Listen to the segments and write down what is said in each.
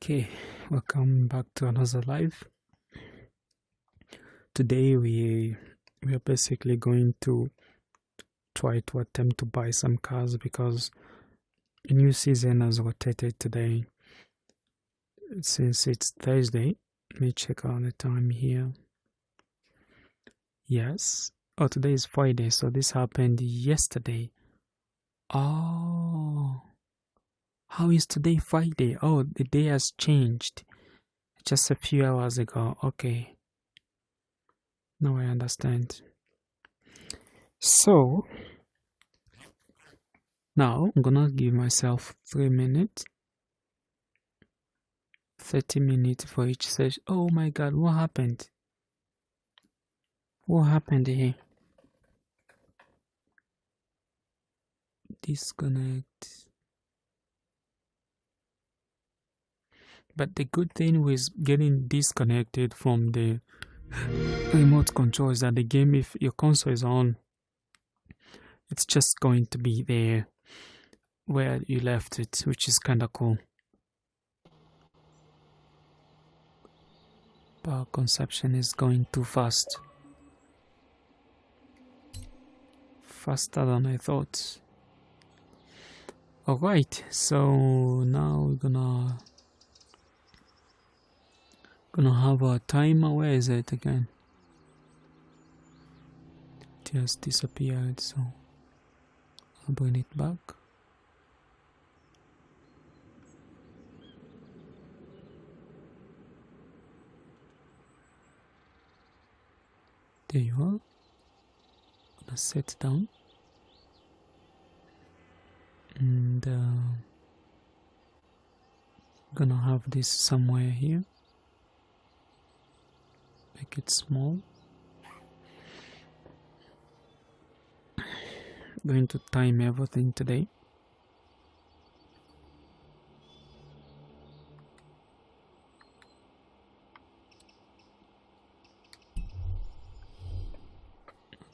Okay, welcome back to another live. Today we are basically going to try to attempt to buy some cars because a new season has rotated today. Since it's Thursday, let me check on the time here. Yes. Oh, today is Friday, so this happened yesterday. Oh, how is today Friday? Oh, the day has changed just a few hours ago. Okay. Now I understand. So, now I'm gonna give myself 3 minutes, 30 minutes for each session. Oh my god, what happened? What happened here? Disconnect. But the good thing with getting disconnected from the remote control is that the game, if your console is on, it's just going to be there where you left it, which is kind of cool. Power consumption is going too fast. Faster than I thought. Alright, so now we're gonna have a timer. Where is it again? It just disappeared, so I'll bring it back. There you are. Gonna set down and gonna have this somewhere here. Make it small. Going to time everything today.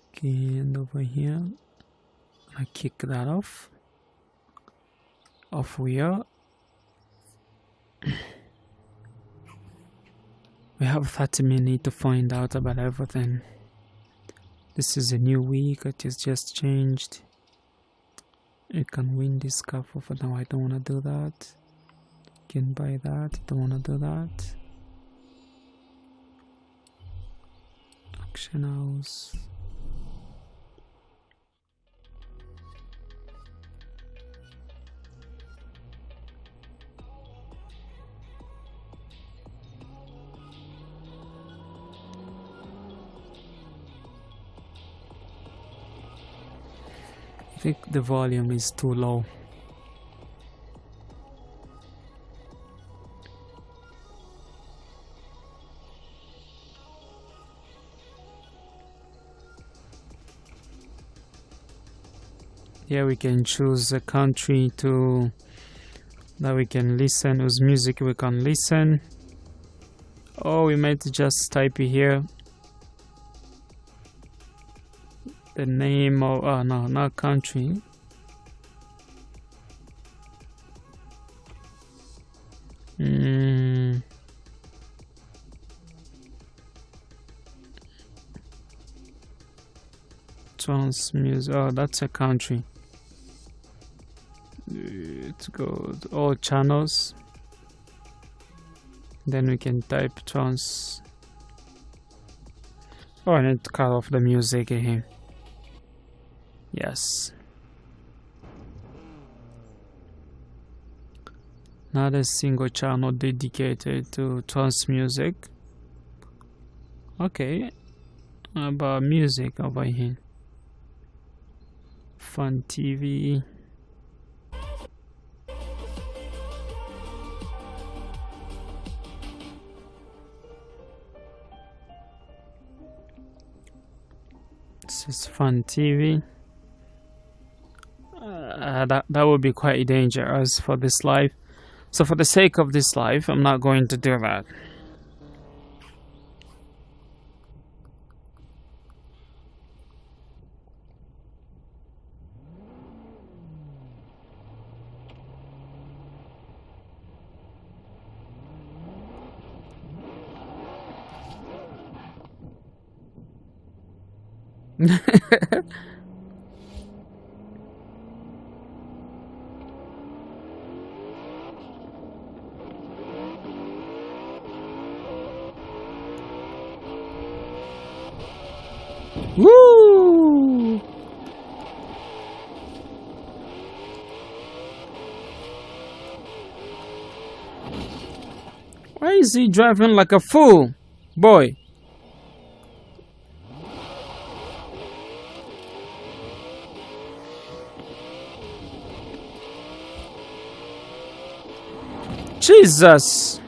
Okay, and over here, I kick that off. Off we are. We have 30 minutes to find out about everything. This is a new week, it is just changed. You can win this car for now. I don't want to do that. You can buy that. Don't want to do that. Auction house. I think the volume is too low. Here we can choose a country that we can listen, whose music we can listen. Oh, we might just type here the name of, oh no, not country. Trans music, oh, that's a country. Let's go to all channels. Then we can type trans. Oh, I need to cut off the music here. Yes. Not a single channel dedicated to trance music. Okay. About music over here. Fun TV. This is Fun TV. That would be quite dangerous for this live. So for the sake of this live, I'm not going to do that. Woo! Why is he driving like a fool, boy? Jesus!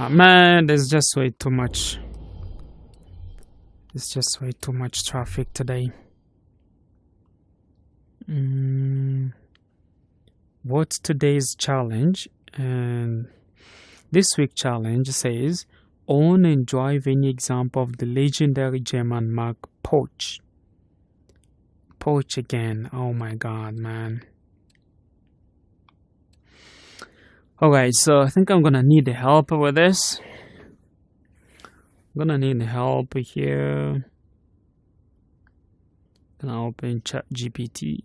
Man, there's just way too much. There's just way too much traffic today. What's today's challenge? And this week's challenge says, own and drive any example of the legendary German Mark Porsche. Porsche again. Oh my god, man. Alright, so I think I'm gonna need the help with this. I'm gonna need help here. Gonna open ChatGPT.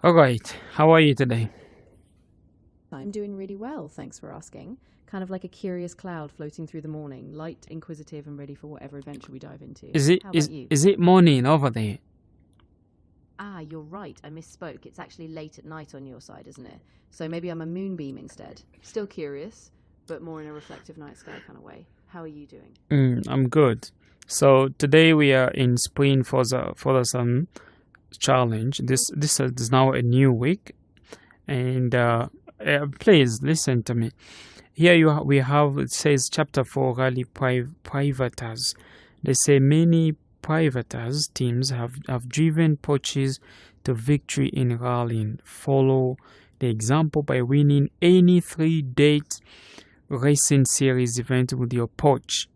Alright, how are you today? I'm doing really well, thanks for asking. Kind of like a curious cloud floating through the morning, light, inquisitive, and ready for whatever adventure we dive into. Is it morning over there? Ah, you're right, I misspoke. It's actually late at night on your side, isn't it? So maybe I'm a moonbeam instead. Still curious, but more in a reflective night sky kind of way. How are you doing? I'm good. So today we are in spring for the sun challenge. This is now a new week, and please listen to me. Here we have, it says chapter 4 rally privaters. They say many privaters teams have driven Porsches to victory in rallying. Follow the example by winning any 3-date racing series event with your Porsche.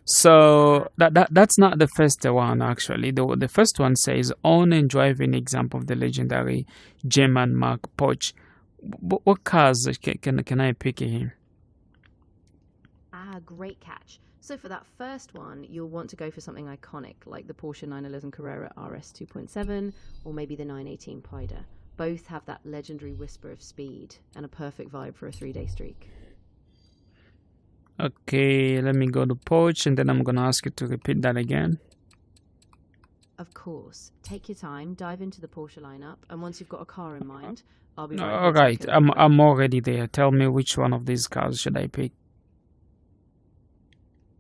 So that's not the first one, actually. The first one says own and drive an example of the legendary German Mark Porsche. What cars can I pick here? Ah, great catch. So for that first one, you'll want to go for something iconic like the Porsche 911 Carrera RS 2.7 or maybe the 918 Pida. Both have that legendary whisper of speed and a perfect vibe for a 3-day streak. Okay, let me go to Porsche, and then I'm going to ask you to repeat that again. Of course. Take your time, dive into the Porsche lineup, and once you've got a car in mind, I'll be right. All right, I'm already there. Tell me which one of these cars should I pick?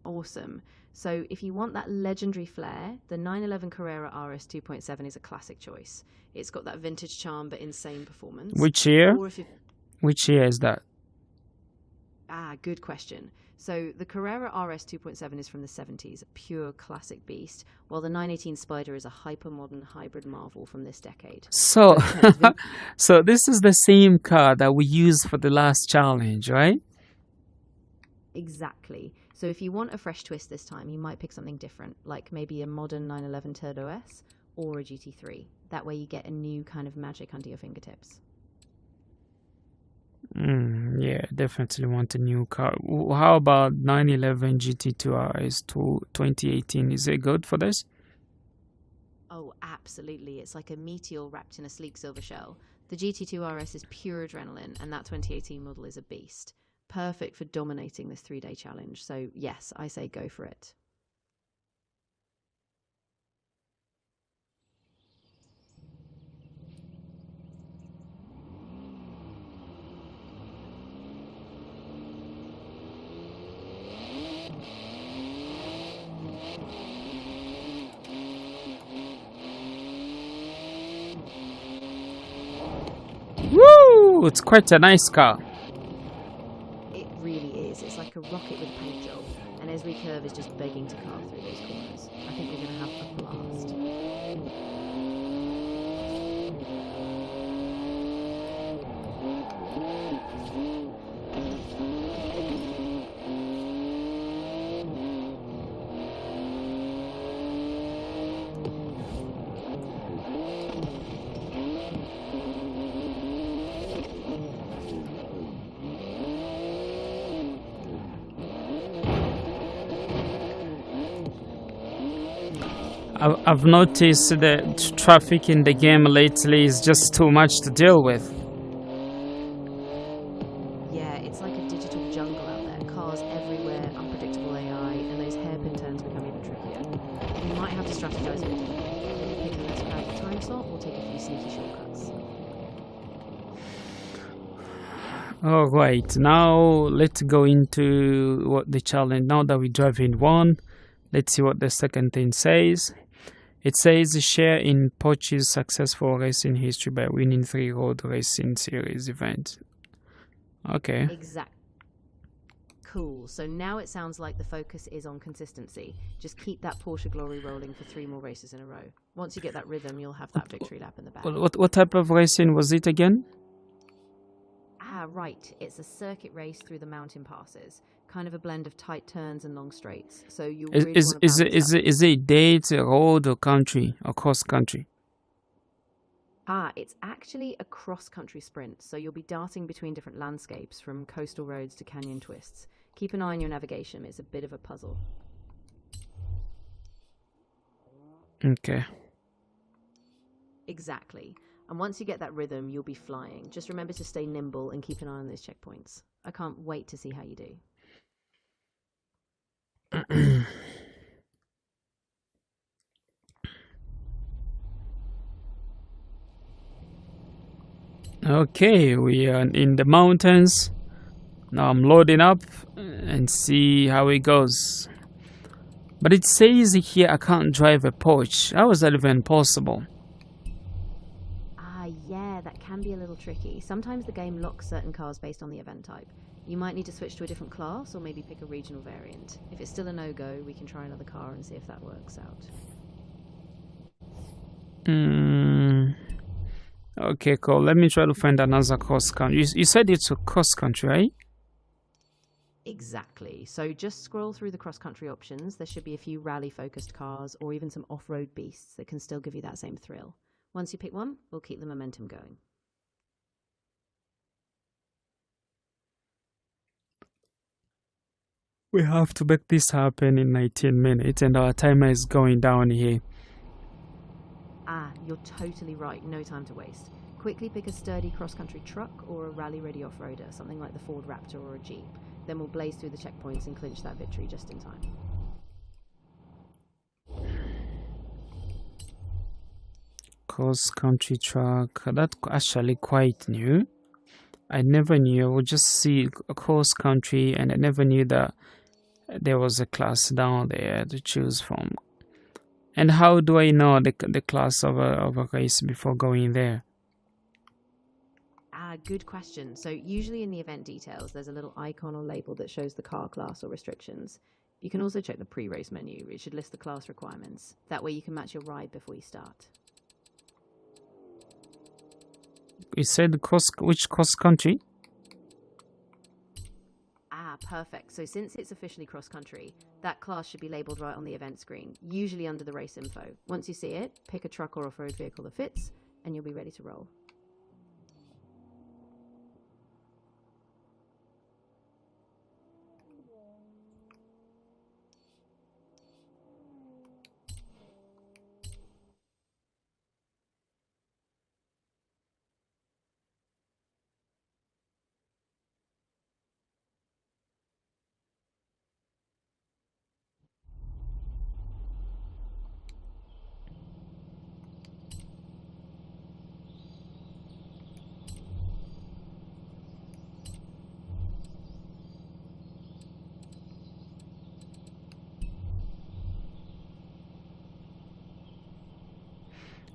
Awesome. So if you want that legendary flair, the 911 Carrera RS 2.7 is a classic choice. It's got that vintage charm but insane performance. Which year? Or if Which year is that? Ah, good question. So the Carrera RS 2.7 is from the 70s, a pure classic beast, while the 918 Spider is a hyper-modern hybrid marvel from this decade. So, so this is the same car that we used for the last challenge, right? Exactly. So if you want a fresh twist this time, you might pick something different, like maybe a modern 911 Turbo S or a GT3. That way you get a new kind of magic under your fingertips. Yeah, definitely want a new car. How about 911 GT2 RS 2018? Is it good for this? Oh, absolutely. It's like a meteor wrapped in a sleek silver shell. The GT2 RS is pure adrenaline, and that 2018 model is a beast. Perfect for dominating this 3-day challenge. So yes, I say go for it. Oh, it's quite a nice car. It really is. It's like a rocket with a paint job, and every curve is just begging to carve through those corners. I think you're going to have a blast. I've noticed that traffic in the game lately is just too much to deal with. Yeah, it's like a digital jungle out there. Cars everywhere, unpredictable AI, and those hairpin turns become even trickier. You might have to strategize a bit differently. Maybe pick a less crowded time slot or take a few sneaky shortcuts. Alright, now let's go into what the challenge. Now that we drive in one, let's see what the second thing says. It says share in Poch's successful racing history by winning 3 road racing series events. Okay. Exactly. Cool. So now it sounds like the focus is on consistency. Just keep that Porsche glory rolling for 3 more races in a row. Once you get that rhythm, you'll have that victory lap in the bag. What type of racing was it again? Ah, right. It's a circuit race through the mountain passes. Kind of a blend of tight turns and long straights. So you really Is it date, road, or country, or cross country? It's actually a cross-country sprint. So you'll be darting between different landscapes, from coastal roads to canyon twists. Keep an eye on your navigation. It's a bit of a puzzle. Okay. Exactly. And once you get that rhythm, you'll be flying. Just remember to stay nimble and keep an eye on those checkpoints. I can't wait to see how you do. Okay, we are in the mountains. Now I'm loading up and see how it goes. But it says here I can't drive a Porsche. How is that even possible? Yeah, that can be a little tricky. Sometimes the game locks certain cars based on the event type. You might need to switch to a different class or maybe pick a regional variant. If it's still a no-go, we can try another car and see if that works out. Okay, cool. Let me try to find another cross country. You said it's a cross country, right? Exactly. So just scroll through the cross-country options. There should be a few rally-focused cars or even some off-road beasts that can still give you that same thrill. Once you pick one, we'll keep the momentum going. We have to make this happen in 19 minutes and our timer is going down here. You're totally right. No time to waste. Quickly pick a sturdy cross-country truck or a rally-ready off-roader, something like the Ford Raptor or a Jeep. Then we'll blaze through the checkpoints and clinch that victory just in time. Cross-country truck. That's actually quite new. I never knew. I would just see a cross-country and I never knew that there was a class down there to choose from. And how do I know the class of a race before going there? Good question. So usually in the event details, there's a little icon or label that shows the car class or restrictions. You can also check the pre-race menu. It should list the class requirements. That way you can match your ride before you start. You said which cross country? Perfect. So since it's officially cross-country, that class should be labelled right on the event screen, usually under the race info. Once you see it, pick a truck or off-road vehicle that fits, and you'll be ready to roll.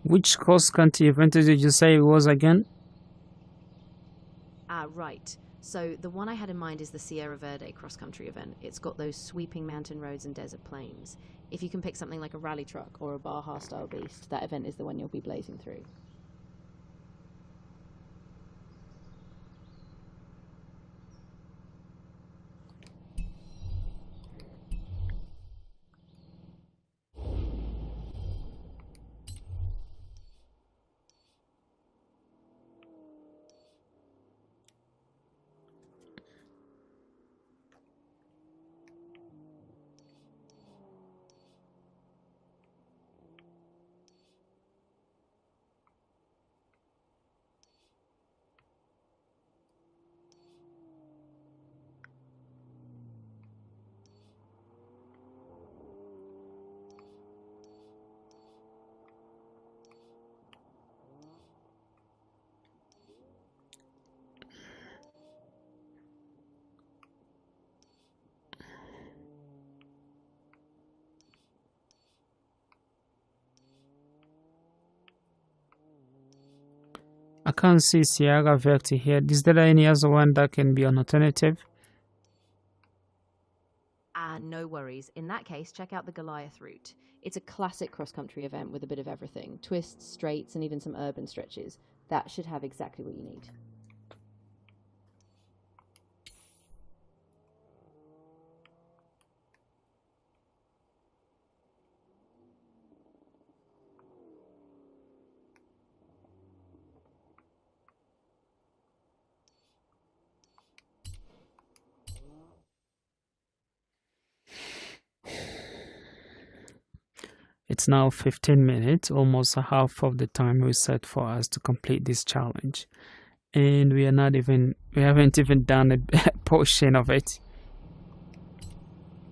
Which cross country event did you say it was again? Right. So the one I had in mind is the Sierra Verde cross-country event. It's got those sweeping mountain roads and desert plains. If you can pick something like a rally truck or a Baja-style beast, that event is the one you'll be blazing through. I can't see Sierra Verde here. Is there any other one that can be an alternative? No worries. In that case, check out the Goliath route. It's a classic cross-country event with a bit of everything. Twists, straights, and even some urban stretches. That should have exactly what you need. It's now 15 minutes, almost half of the time we set for us to complete this challenge. And we haven't even done a portion of it.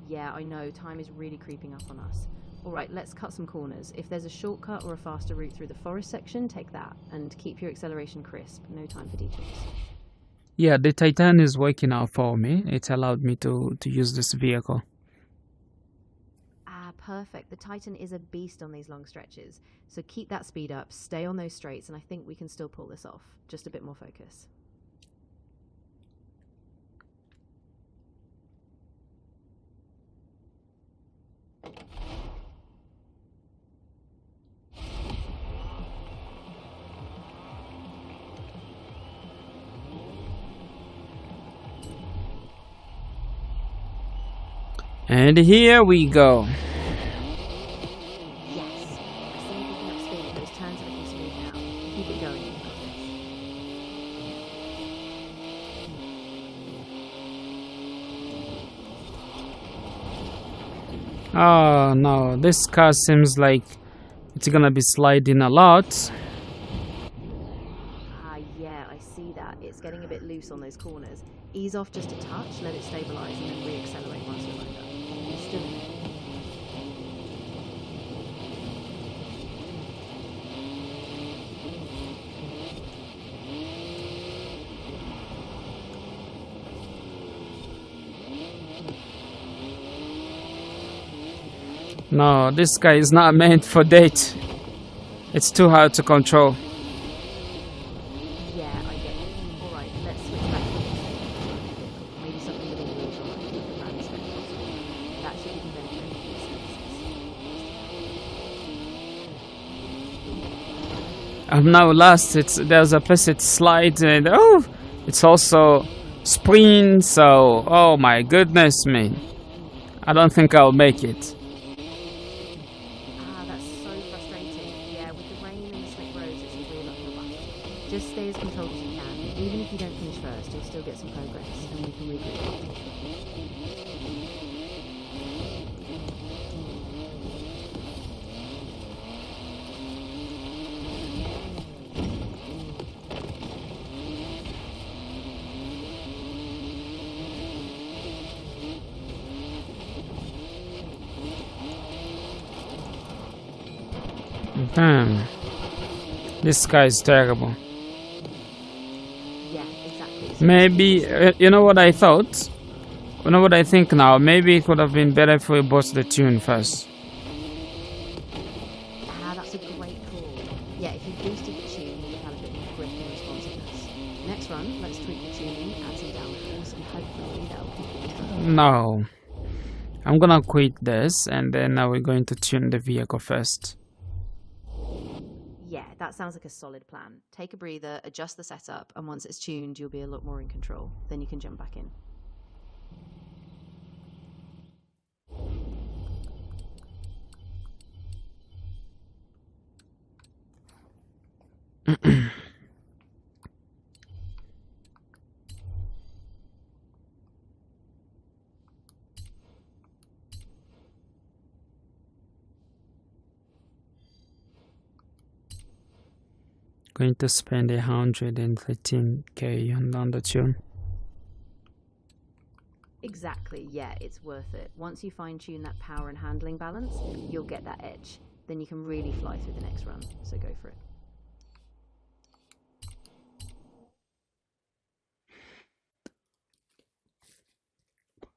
Yeah, I know, time is really creeping up on us. Alright, let's cut some corners. If there's a shortcut or a faster route through the forest section, take that. And keep your acceleration crisp, no time for detours. Yeah, the Titan is working out for me. It allowed me to use this vehicle. Perfect. The Titan is a beast on these long stretches. So keep that speed up, stay on those straights, and I think we can still pull this off. Just a bit more focus. And here we go. Oh no, this car seems like it's gonna be sliding a lot. Yeah, I see that. It's getting a bit loose on those corners. Ease off just a touch, let it stabilize, and then re-accelerate once you're lined up. You're still in it. No, this guy is not meant for date. It's too hard to control. Yeah, I get it. Alright, let's switch back to the maybe something with a wheels on it, like a rally spec possible. That should give you better training for the surfaces. I'm now lost. There's a place it slides and it's also sprint. So oh my goodness, man, I don't think I'll make it. Just stay as controlled as you can. Even if you don't finish first, you'll still get some progress, and we can regroup. Damn. This guy is terrible. Maybe, you know what I thought? You know what I think now? Maybe it would have been better if we boost the tune first. That's a great call. Yeah, if you boosted the tune, you'd have had a bit more grip and responsiveness. Next run, let's tweak the tune No. I'm gonna quit this, and then now we're going to tune the vehicle first. Yeah, that sounds like a solid plan. Take a breather, adjust the setup, and once it's tuned, you'll be a lot more in control. Then you can jump back in. Going to spend 113k on the tune. Exactly, yeah, it's worth it. Once you fine-tune that power and handling balance, you'll get that edge. Then you can really fly through the next run, so go for it.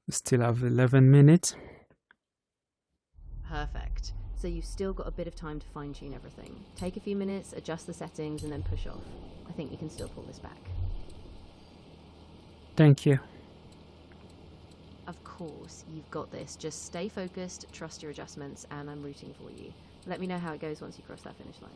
Still have 11 minutes. Perfect. So you've still got a bit of time to fine-tune everything. Take a few minutes, adjust the settings, and then push off. I think you can still pull this back. Thank you. Of course, you've got this. Just stay focused, trust your adjustments, and I'm rooting for you. Let me know how it goes once you cross that finish line.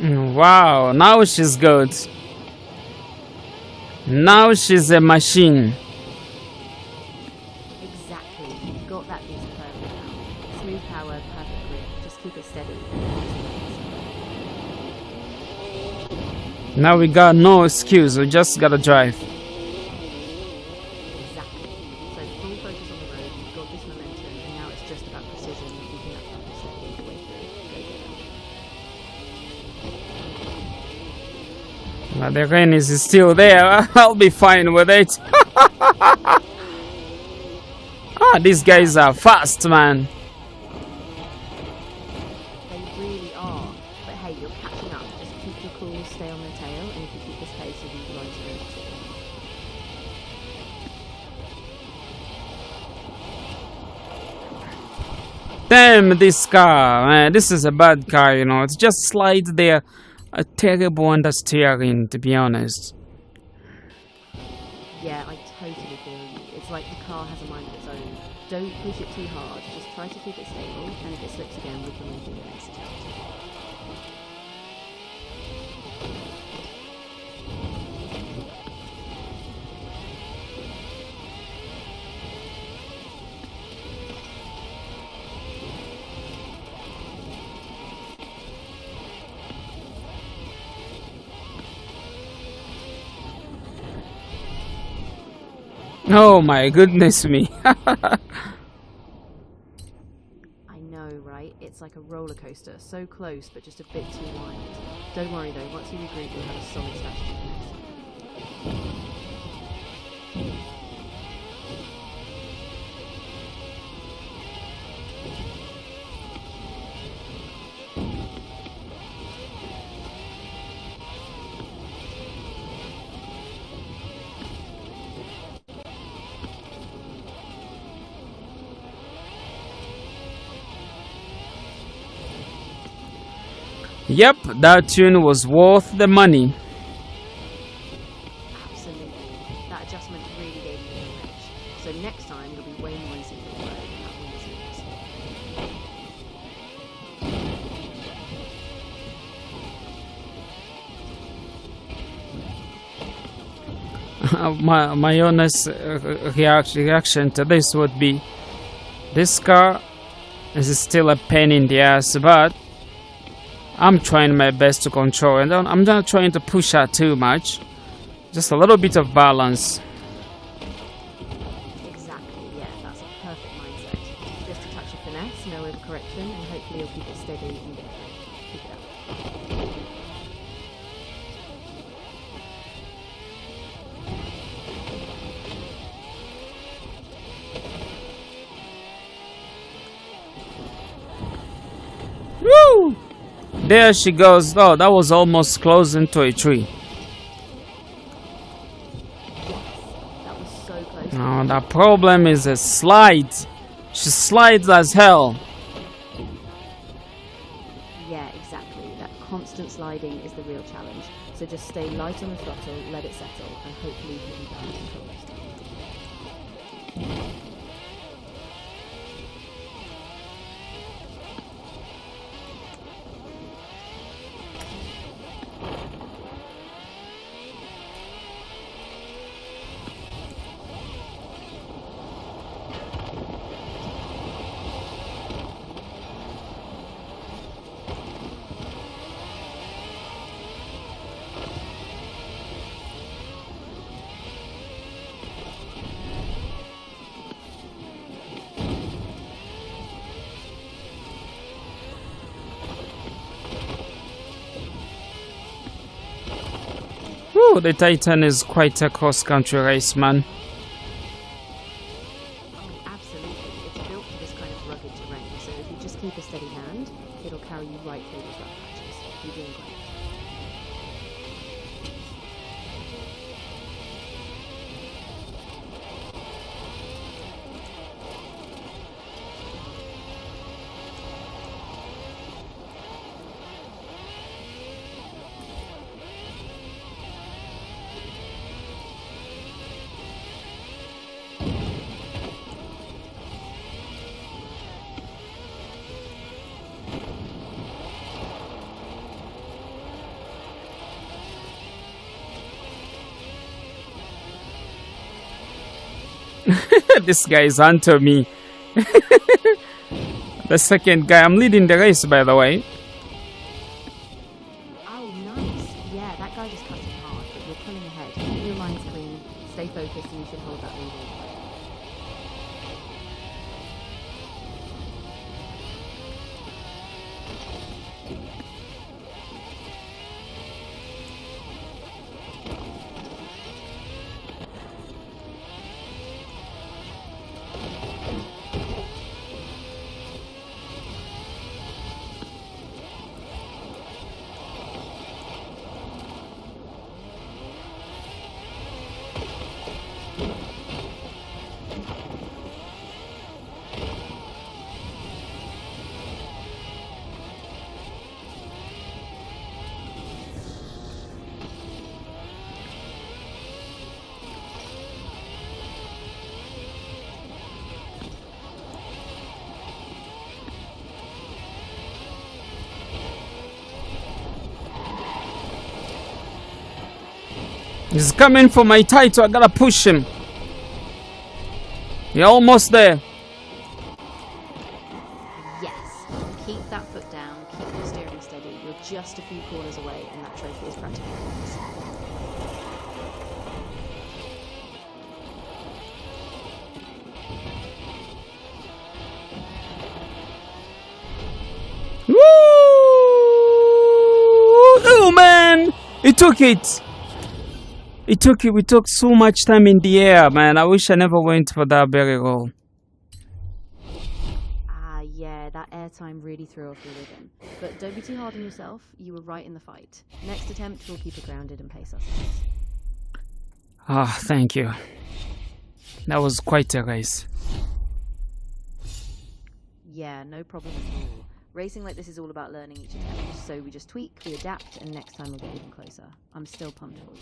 Wow, now she's good. Now she's a machine. Exactly. You've got that piece perfect now. Smooth power, perfect grip. Just keep it steady. Now we got no excuse, we just gotta drive. Exactly. So full focus on the road, you've got this momentum, and now it's just about precision and keeping that puppy steady all the way through. Go get it. Now the rain is still there. I'll be fine with it. These guys are fast, man. They really are. But hey, you're catching up. Just keep your cool, stay on their tail, and if you keep this pace, you'll be right around it. Damn this car, man. This is a bad car, you know. It's just slide there. A terrible understeering, to be honest. Yeah, I totally feel you. It's like the car has a mind of its own. Don't push it too hard. Just try to keep it stable, and if it slips again, we can rethink the next attempt. Oh my goodness me. I know, right? It's like a roller coaster. So close, but just a bit too wild. Don't worry though, once you regroup, you'll have a solid strategy for next time. Yep, that tune was worth the money. Absolutely. That adjustment really gave you an edge. So next time, you'll be way more easy to follow that wins next. My honest reaction to this would be, this car is still a pain in the ass, but I'm trying my best to control, and I'm not trying to push her too much. Just a little bit of balance. Exactly, yeah, that's a perfect mindset. Just a touch of finesse, no overcorrection, and hopefully you'll keep it steady and get through. Keep it up. Woo! There she goes. Oh, that was almost close into a tree. That was so close. Now the problem is a slide. She slides as hell. Yeah, exactly. That constant sliding is the real challenge. So just stay light on the throttle, let it settle, and hopefully you can balance control this time. Woo, the Titan is quite a cross-country race, man. Oh, absolutely. It's built for this kind of rugged terrain, so if you just keep a steady hand, it'll carry you right through these rough patches. You're doing great. This guy is onto me. The second guy. I'm leading the race, by the way. Oh, nice. Yeah, that guy just cut it hard, but you're pulling ahead. Keep your lines clean, stay focused, and you should hold that lead all the way. He's coming for my title. I gotta push him. You're almost there. Yes. Keep that foot down, keep your steering steady. You're just a few corners away, and that trophy is practically yours. Woo! Oh man! It took it! It took it. We took so much time in the air, man. I wish I never went for that barrel roll. Ah, yeah, that airtime really threw off your rhythm. But don't be too hard on yourself. You were right in the fight. Next attempt, we'll keep it grounded and pace ourselves. Ah, thank you. That was quite a race. Yeah, no problem at all. Racing like this is all about learning each attempt. So we just tweak, we adapt, and next time we'll get even closer. I'm still pumped for you.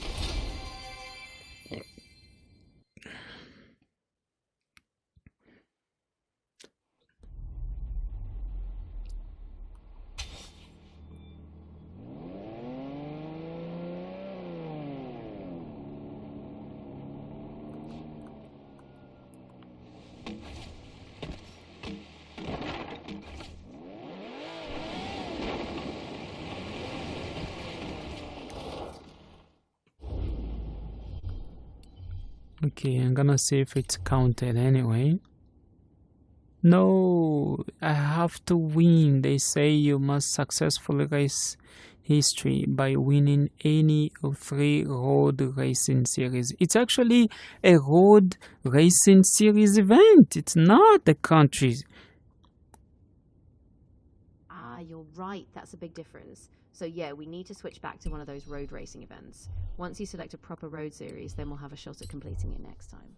Okay, I'm gonna see if it's counted anyway. No, I have to win. They say you must successfully race history by winning any of 3 road racing series. It's actually a road racing series event. It's not a country. Ah, you're right. That's a big difference. So yeah, we need to switch back to one of those road racing events. Once you select a proper road series, then we'll have a shot at completing it next time.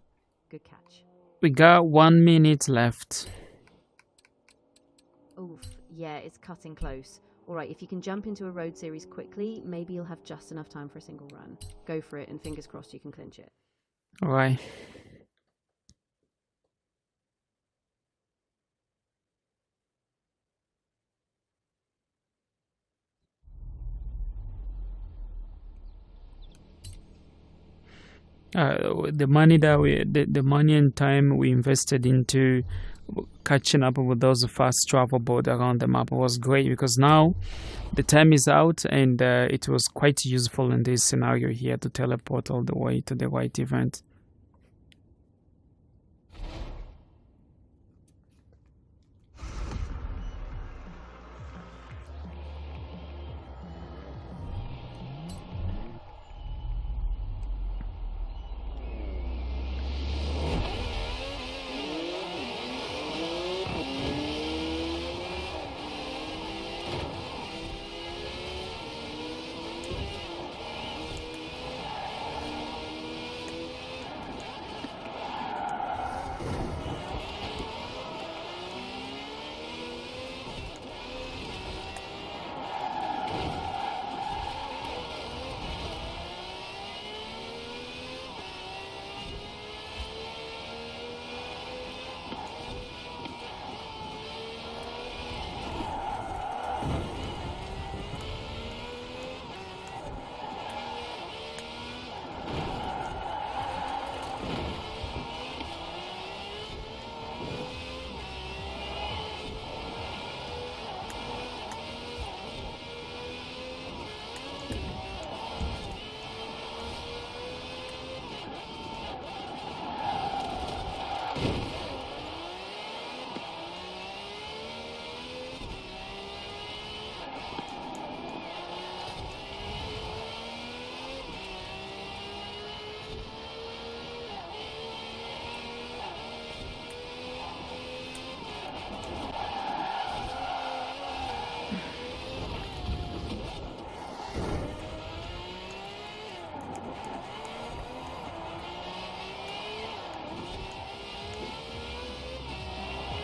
Good catch. We got 1 minute left. Oof, yeah, it's cutting close. Alright, if you can jump into a road series quickly, maybe you'll have just enough time for a single run. Go for it, and fingers crossed you can clinch it. Alright. The money that the money and time we invested into catching up with those fast travel boats around the map was great, because now the time is out, and it was quite useful in this scenario here to teleport all the way to the right event.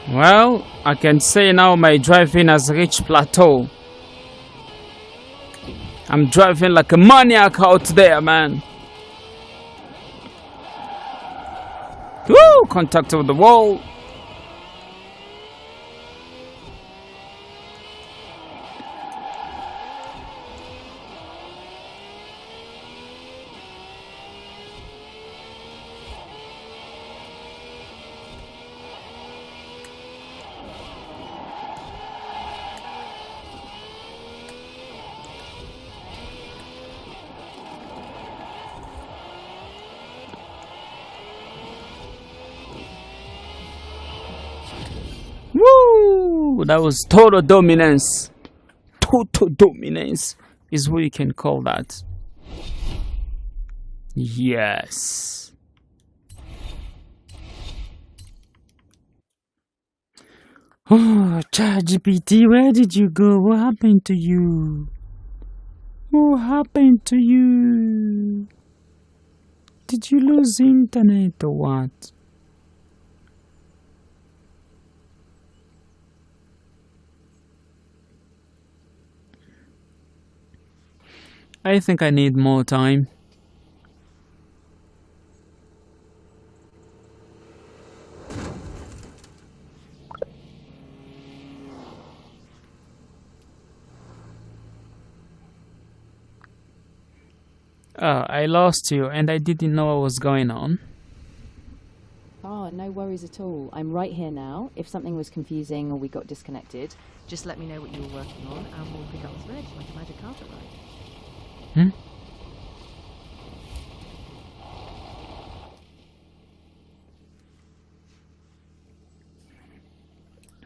Well, I can say now my driving has reached plateau. I'm driving like a maniac out there, man. Woo! Contact with the wall. Woo! That was total dominance. Total dominance is what you can call that. Yes. Oh, ChatGPT, where did you go? What happened to you? What happened to you? Did you lose internet or what? I think I need more time. I lost you and I didn't know what was going on. Oh, no worries at all. I'm right here now. If something was confusing or we got disconnected, just let me know what you were working on and we'll pick up this reg like a magic carpet ride.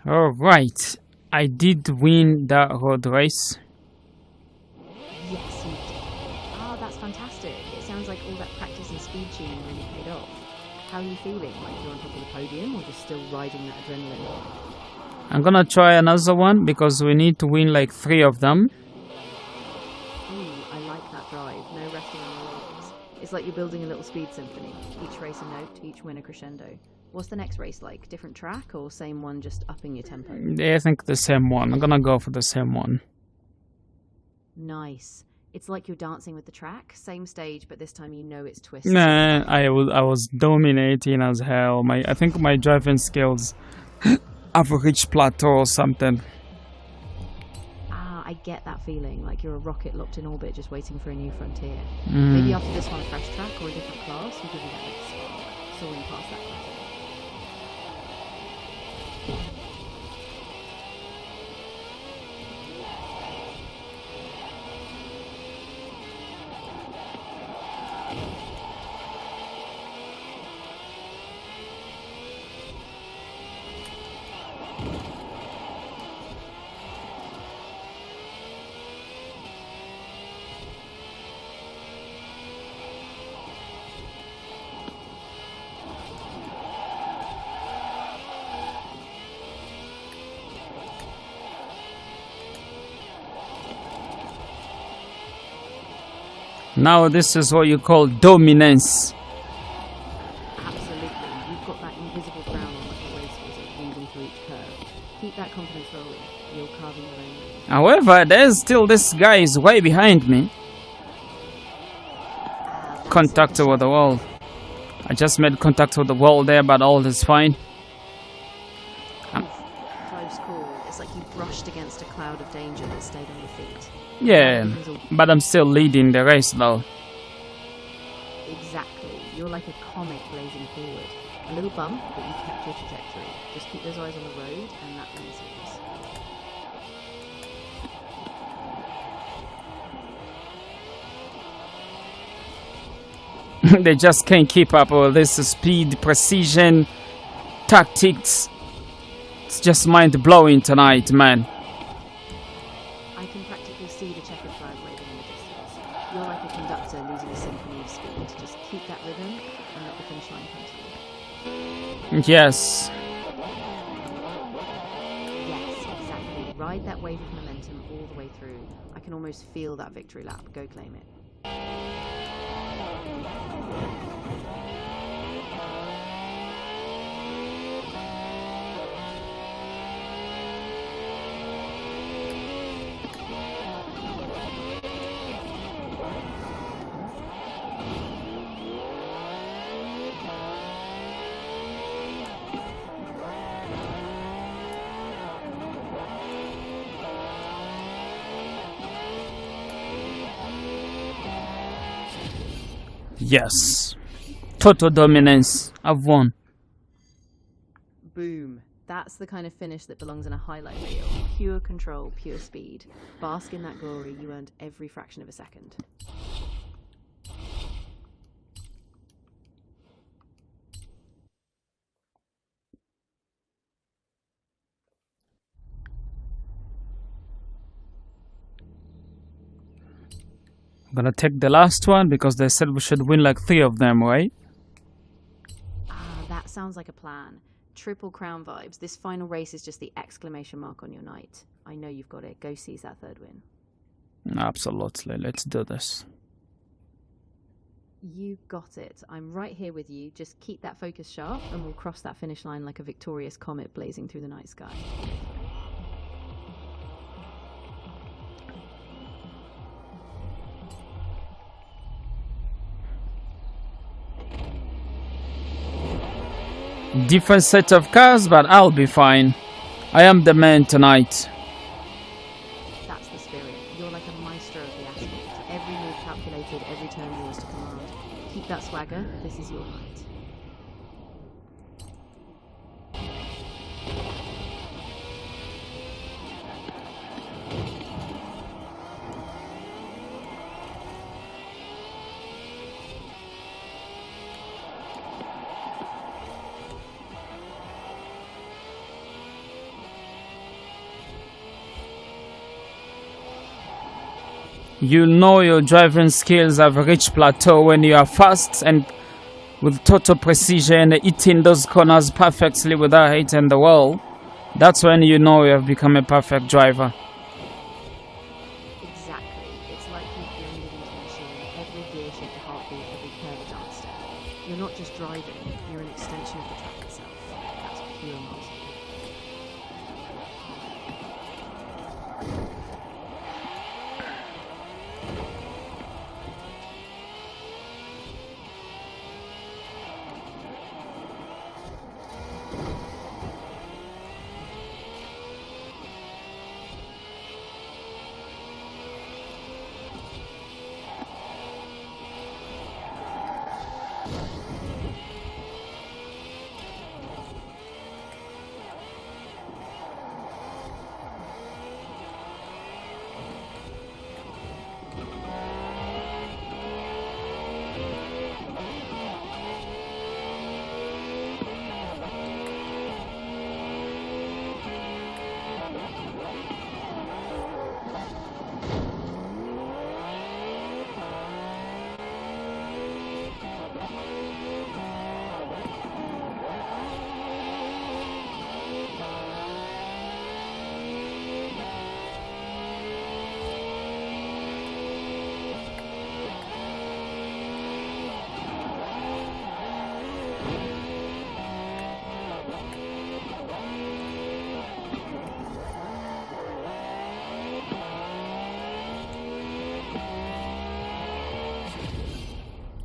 All right. I did win that road race. Yes, you did. Ah, that's fantastic. It sounds like all that practice and speed tuning really paid off. How are you feeling? Like you're on top of the podium or just still riding that adrenaline? I'm gonna try another one because we need to win like 3 of them. Ooh, I like that drive. No resting on your laurels. It's like you're building a little speed symphony. Each race a note, each win a crescendo. What's the next race like? Different track or same one, just upping your tempo? Yeah, I think the same one. I'm gonna go for the same one. Nice. It's like you're dancing with the track. Same stage, but this time you know it's twisted. Nah, I was dominating as hell. I think my driving skills have reached plateau or something. Ah, I get that feeling, like you're a rocket locked in orbit just waiting for a new frontier. Maybe after this one a fresh track or a different class will give you that big spark, soaring past that plateau. Now this is what you call dominance. Absolutely. You've got that invisible crown on like a racehorse weaving through each curve. Keep that confidence rolling. You're carving your own lane. However, there's still this guy is way behind me. Contact with the wall. I just made contact with the wall there, but all is fine. Close call. It's like you brushed against a cloud of danger that stayed on your feet. Yeah, but I'm still leading the race though. Exactly. You're like a comet blazing forward. A little bump, but you've kept your trajectory. Just keep those eyes on the road, and that wins. They just can't keep up with this speed, precision, tactics. It's just mind-blowing tonight, man. I can practically see the checkered flag waving in the distance. You're like a conductor losing a symphony of speed. Just keep that rhythm and let the finish line come to you. Yes. Yes, exactly. Ride that wave of momentum all the way through. I can almost feel that victory lap. Go claim it. Yes. Total dominance. I've won. Boom. That's the kind of finish that belongs in a highlight reel. Pure control, pure speed. Bask in that glory. You earned every fraction of a second. I'm gonna take the last one because they said we should win like 3 of them, right? Ah, that sounds like a plan. Triple crown vibes. This final race is just the exclamation mark on your night. I know you've got it. Go seize that third win. Absolutely. Let's do this. You got it. I'm right here with you. Just keep that focus sharp and we'll cross that finish line like a victorious comet blazing through the night sky. Different set of cars, but I'll be fine. I am the man tonight. That's the spirit. You're like a maestro of the asphalt. Every move calculated, every turn yours to command. Keep that swagger. This is your night. You know your driving skills have reached plateau when you are fast and with total precision, hitting those corners perfectly without hitting the wall. That's when you know you have become a perfect driver. Exactly. It's like you've blended into the machine. Every gear shift, a heartbeat, every curve, a dance step. You're not just driving, you're an extension of the track itself. That's pure mastery.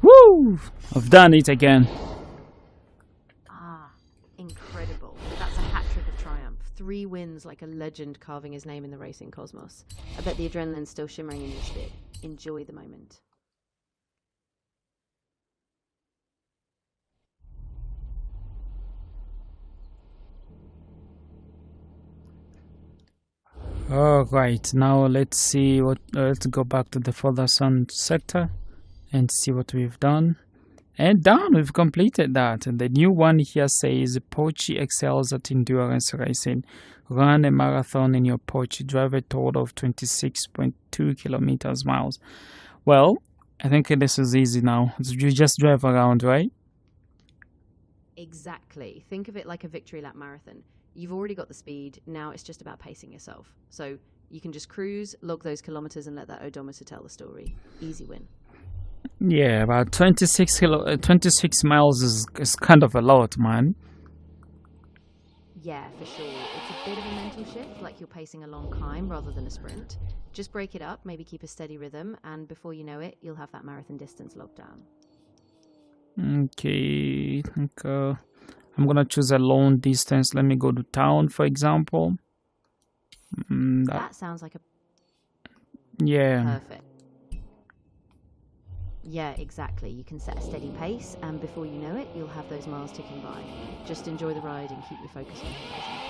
Woo! I've done it again. Ah, incredible. That's a hat trick of triumph. 3 wins like a legend carving his name in the racing cosmos. I bet the adrenaline's still shimmering in your spit. Enjoy the moment. All right, now let's see what. Let's go back to the further sun sector and see what we've done. And done, we've completed that. And the new one here says Porsche excels at endurance racing. Run a marathon in your Porsche. Drive a total of 26.2 kilometers miles. Well, I think this is easy now. You just drive around, right? Exactly. Think of it like a victory lap marathon. You've already got the speed, now it's just about pacing yourself. So you can just cruise, log those kilometers, and let that odometer tell the story. Easy win. Yeah, about 26 miles is kind of a lot, man. Yeah, for sure. It's a bit of a mental shift, like you're pacing a long climb rather than a sprint. Just break it up, maybe keep a steady rhythm, and before you know it, you'll have that marathon distance locked down. Okay, I'm gonna choose a long distance. Let me go to town, for example. That sounds like a Yeah. perfect. Yeah, exactly. You can set a steady pace, and before you know it, you'll have those miles ticking by. Just enjoy the ride and keep your focus on the horizon.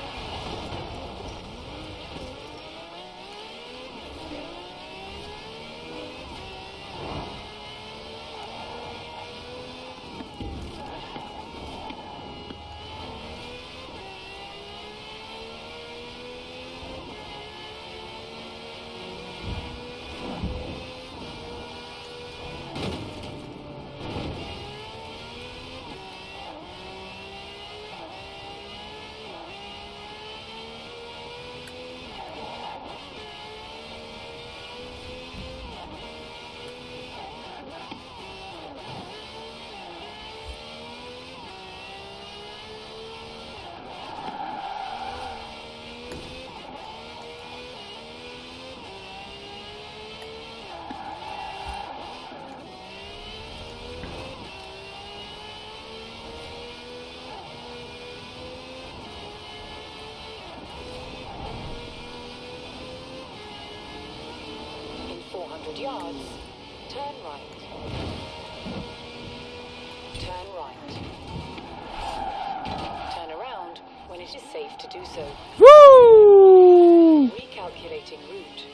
In 400 yards, turn right. Turn right. Turn around when it is safe to do so. Woo! Recalculating route.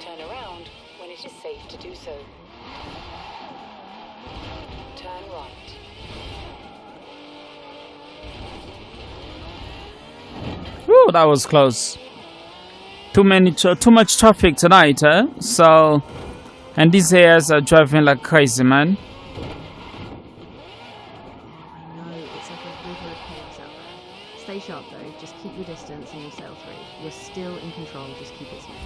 Turn around when it is safe to do so. Turn right. Whew, that was close. Too much traffic tonight, huh? So, and these areas are driving like crazy, man. I know, it's like a river of chaos out there. Stay sharp though, just keep your distance and you'll sail through. You're still in control, just keep it smooth.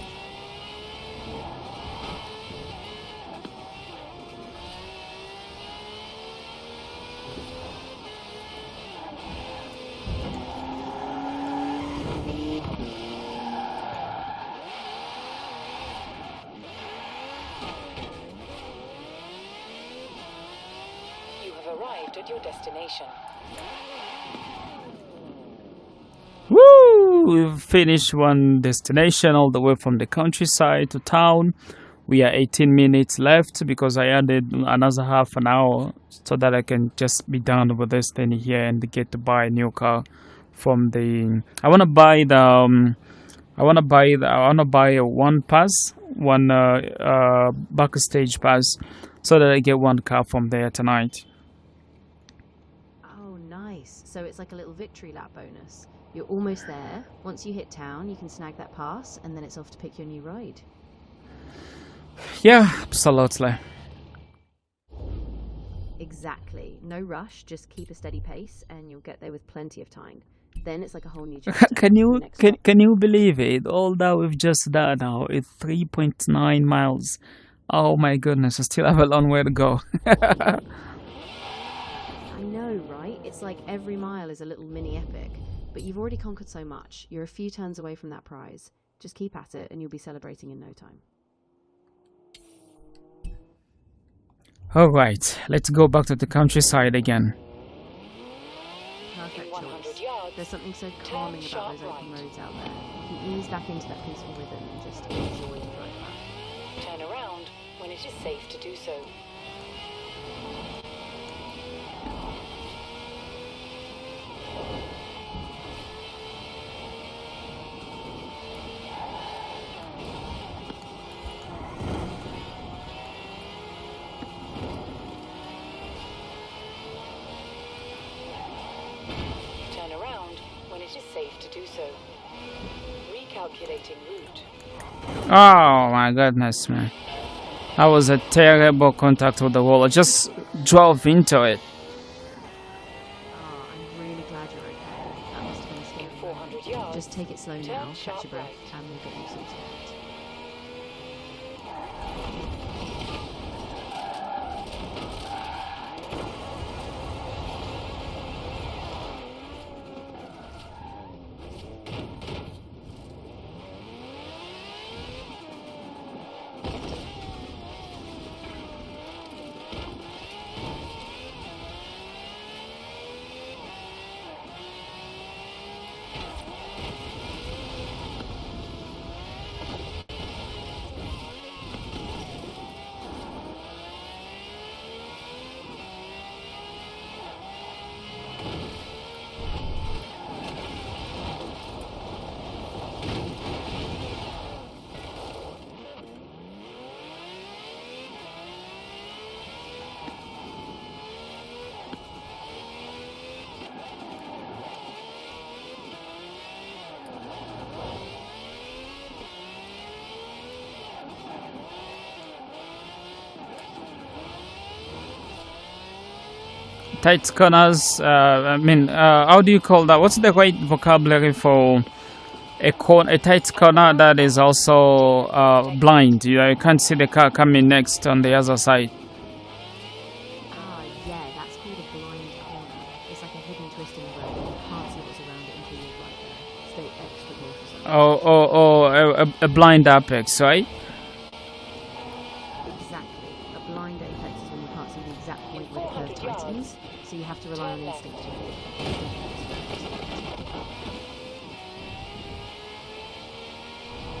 You have arrived at your destination. Woo! We've finished one destination all the way from the countryside to town. We are 18 minutes left because I added another half an hour so that I can just be done with this thing here and get to buy a new car from the. I want to buy one pass, one backstage pass, so that I get one car from there tonight. Oh, nice. So it's like a little victory lap bonus. You're almost there. Once you hit town, you can snag that pass, and then it's off to pick your new ride. Yeah, absolutely. Exactly. No rush. Just keep a steady pace, and you'll get there with plenty of time. Then it's like a whole new chapter. Can you Next stop. can you believe it? All that we've just done now is 3.9 miles. Oh my goodness, I still have a long way to go. I know, right? It's like every mile is a little mini epic. But you've already conquered so much. You're a few turns away from that prize. Just keep at it, and you'll be celebrating in no time. All right, let's go back to the countryside again. Perfect In 100 choice. yards, There's something so calming about sharp those open right. roads out there. You can ease back into that peaceful rhythm and just enjoy the drive back. turn around when it is safe to do so. Turn around when it is safe to do so. Recalculating route. Oh my goodness, man. That was a terrible contact with the wall. I just drove into it. Oh, I'm really glad you're okay. That must have been a scary In moment. 400 yards, Just take it slow turn now, catch sharp your breath, right. and we'll get you sorted out. Tight corners, how do you call that? What's the right vocabulary for a tight corner that is also blind? You can't see the car coming next on the other side. Ah, yeah, that's called a blind corner. It's like a hidden twist in the road, and you can't see what's around it until you're right there. Stay extra cautious. A blind apex, right? Exactly. A blind apex is when you can't see the exact point where the curve 400 yards, tightens, so you have to rely on turn left. instinct.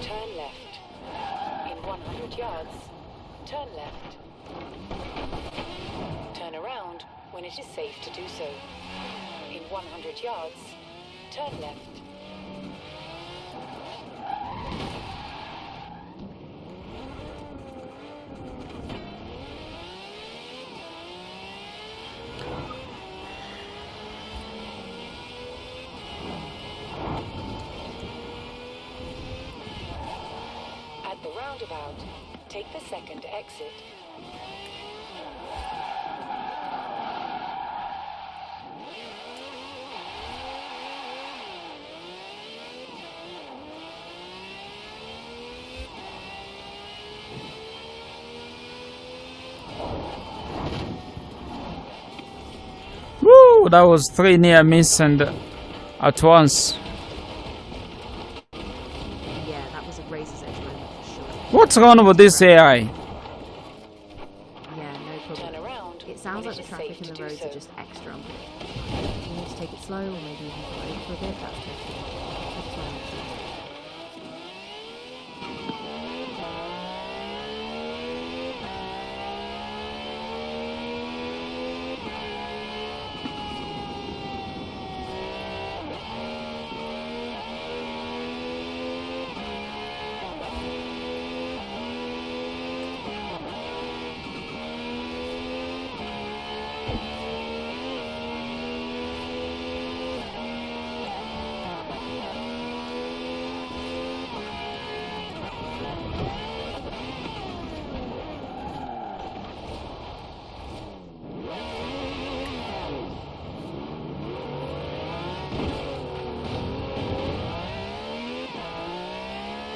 Turn left. In 100 yards, turn left. Turn around when it is safe to do so. In 100 yards, turn left. roundabout. Take the second exit. Woo! That was 3 near miss and at once. Yeah, that was a razor's edge moment for sure. What's wrong with this AI? Yeah, no Turn problem. around. It sounds when like the it is traffic safe and to the do roads so. are just extra unpredictable. If you need to take it slow or maybe even pull over for a bit, that's totally fine. I just want to make sure it's okay.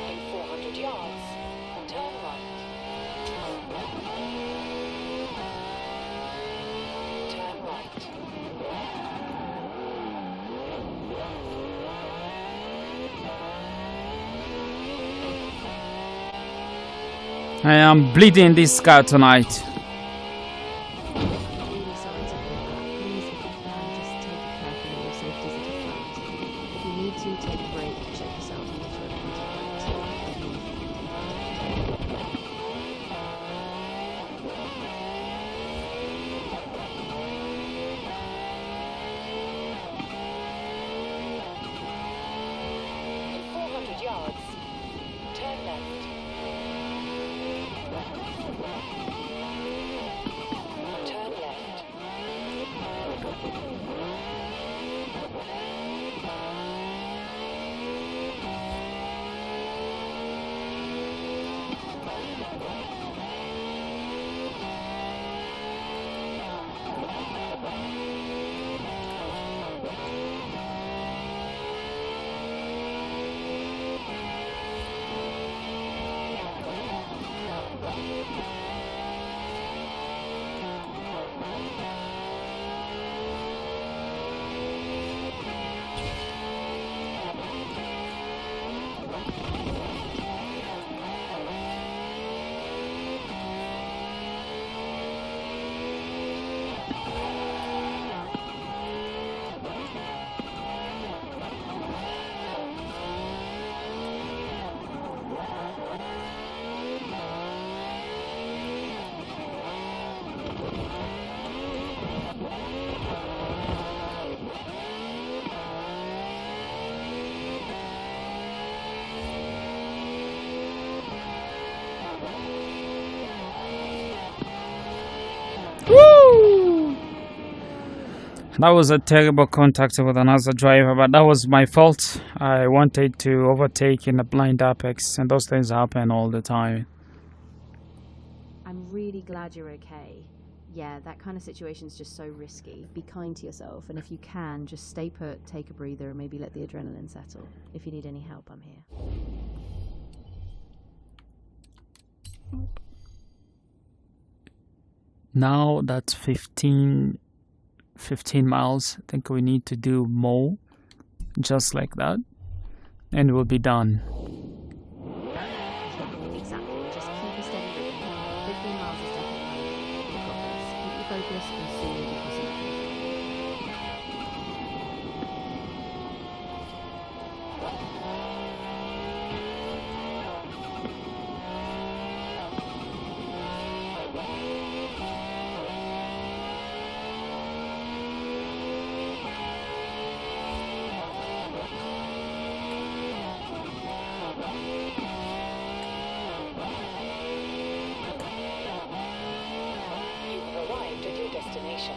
In 400 yards, turn right. Turn right. I am bleeding this car tonight. Really sorry to hear that. Please, if you can, just take it carefully. Your safety is at a front. If you need to, take a break, check yourself, and make sure everything's In 400 yards, turn left. Turn left. Woo! That was a terrible contact with another driver, but that was my fault. I wanted to overtake in a blind apex, and those things happen all the time. I'm really glad you're okay. Yeah, that kind of situation's just so risky. Be kind to yourself, and if you can, just stay put, take a breather, and maybe let the adrenaline settle. If you need any help, I'm here. Now that's 15 miles. I think we need to do more, just like that, and we'll be done. Exactly. Just keep a steady rhythm. 15 miles is definitely you've got this. Keep your focus and soon you'll be crossing that finish line. You have arrived at your destination.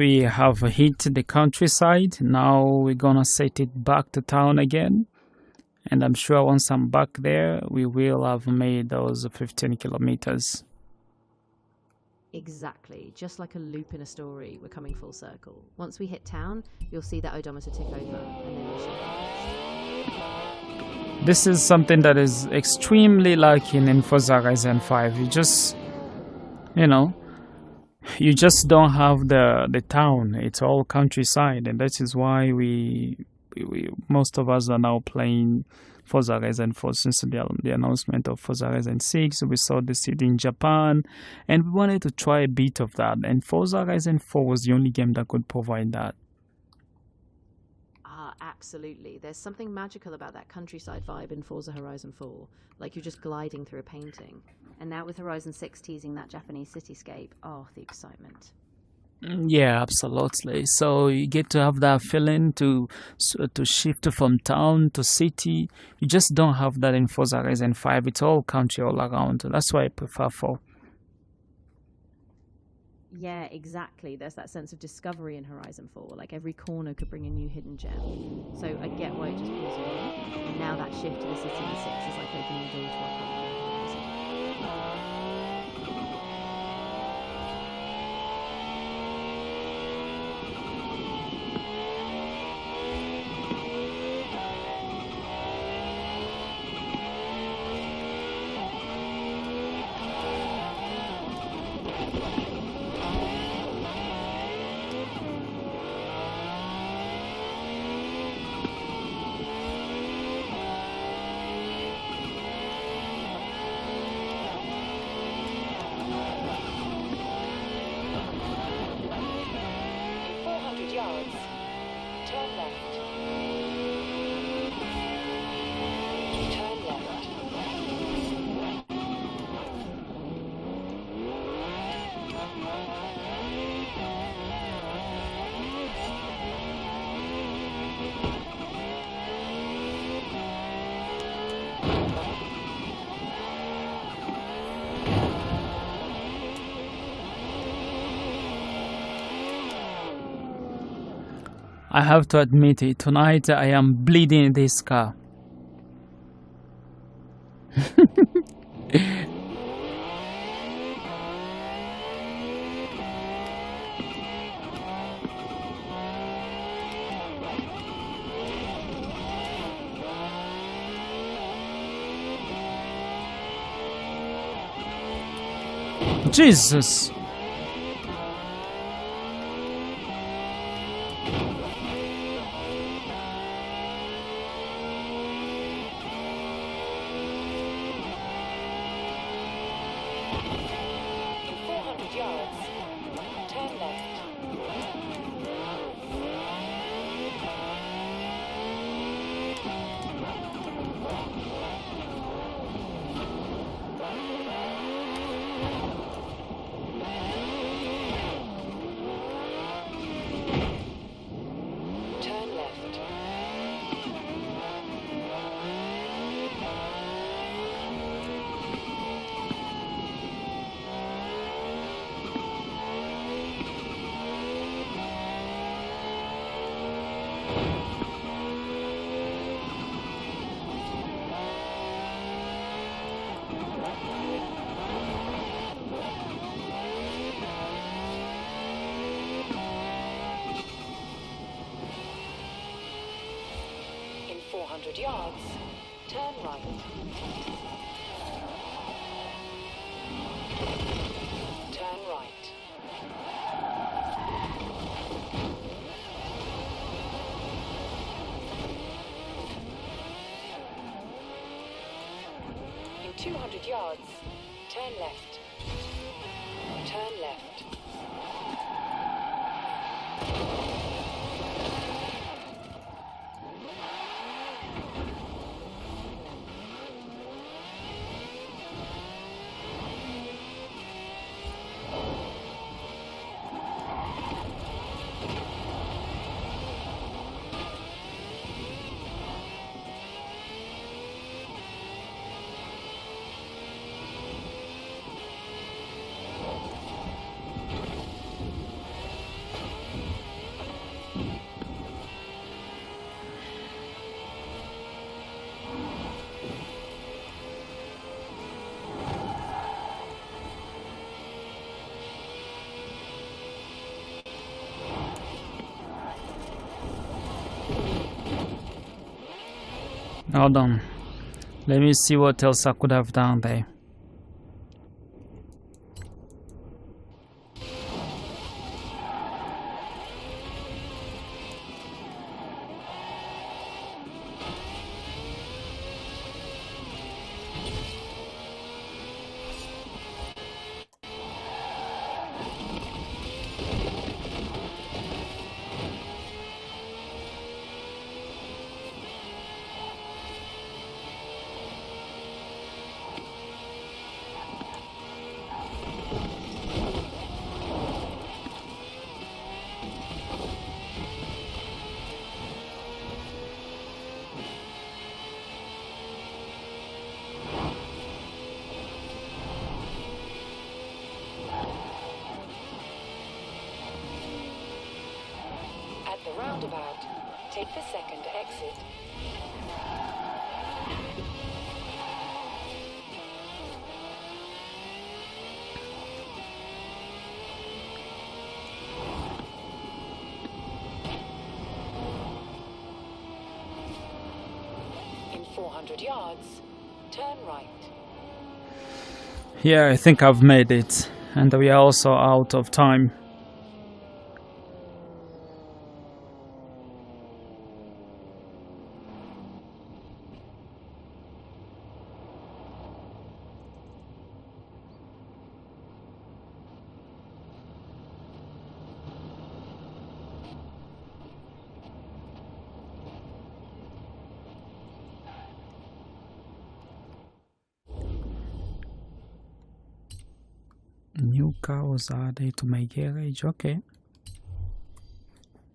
We have hit the countryside. Now we're gonna set it back to town again. And I'm sure once I'm back there, we will have made those 15 kilometers. Exactly. Just like a loop in a story, we're coming full circle. Once we hit town, you'll see that odometer tick over, and then we'll show you. This is something that is extremely lacking in Forza Horizon 5. You just don't have the town. It's all countryside, and that is why we most of us are now playing Forza Horizon 4 since the announcement of Forza Horizon 6. We saw the city in Japan, and we wanted to try a bit of that. And Forza Horizon 4 was the only game that could provide that. Absolutely. There's something magical about that countryside vibe in Forza Horizon 4, like you're just gliding through a painting. And now with Horizon 6 teasing that Japanese cityscape, the excitement. Yeah, absolutely. So you get to have that feeling to shift from town to city. You just don't have that in Forza Horizon 5. It's all country all around. That's why I prefer 4. Yeah, exactly. There's that sense of discovery in Horizon 4. Like every corner could bring a new hidden gem. So I get why it just pulls you in. And now that shift to the city in 6 is like opening the door to our Horizon. I have to admit it, tonight I am bleeding in this car. Jesus! Yards, turn right. Turn right. In 200 yards, turn left. Turn left. Hold on. Let me see what else I could have done there. At the roundabout, take the second exit. In 400 yards, turn right. Yeah, I think I've made it. And we are also out of time. New car was added to my garage. Okay.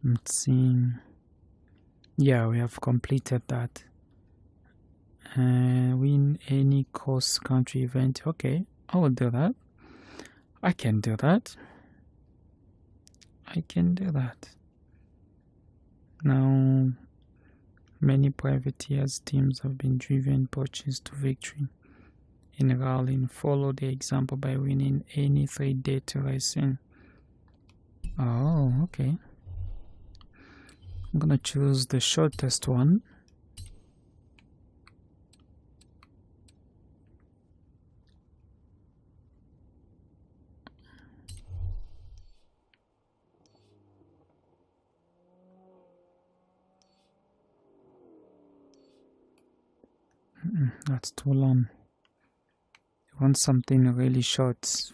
Let's see. Yeah, we have completed that. Win any cross country event. Okay, I will do that. I can do that. I can do that. Now, many privateers teams have been driven purchased to victory in rallying. Follow the example by winning any 3-day racing. Oh, okay. I'm gonna choose the shortest one. That's too long. I want something really short.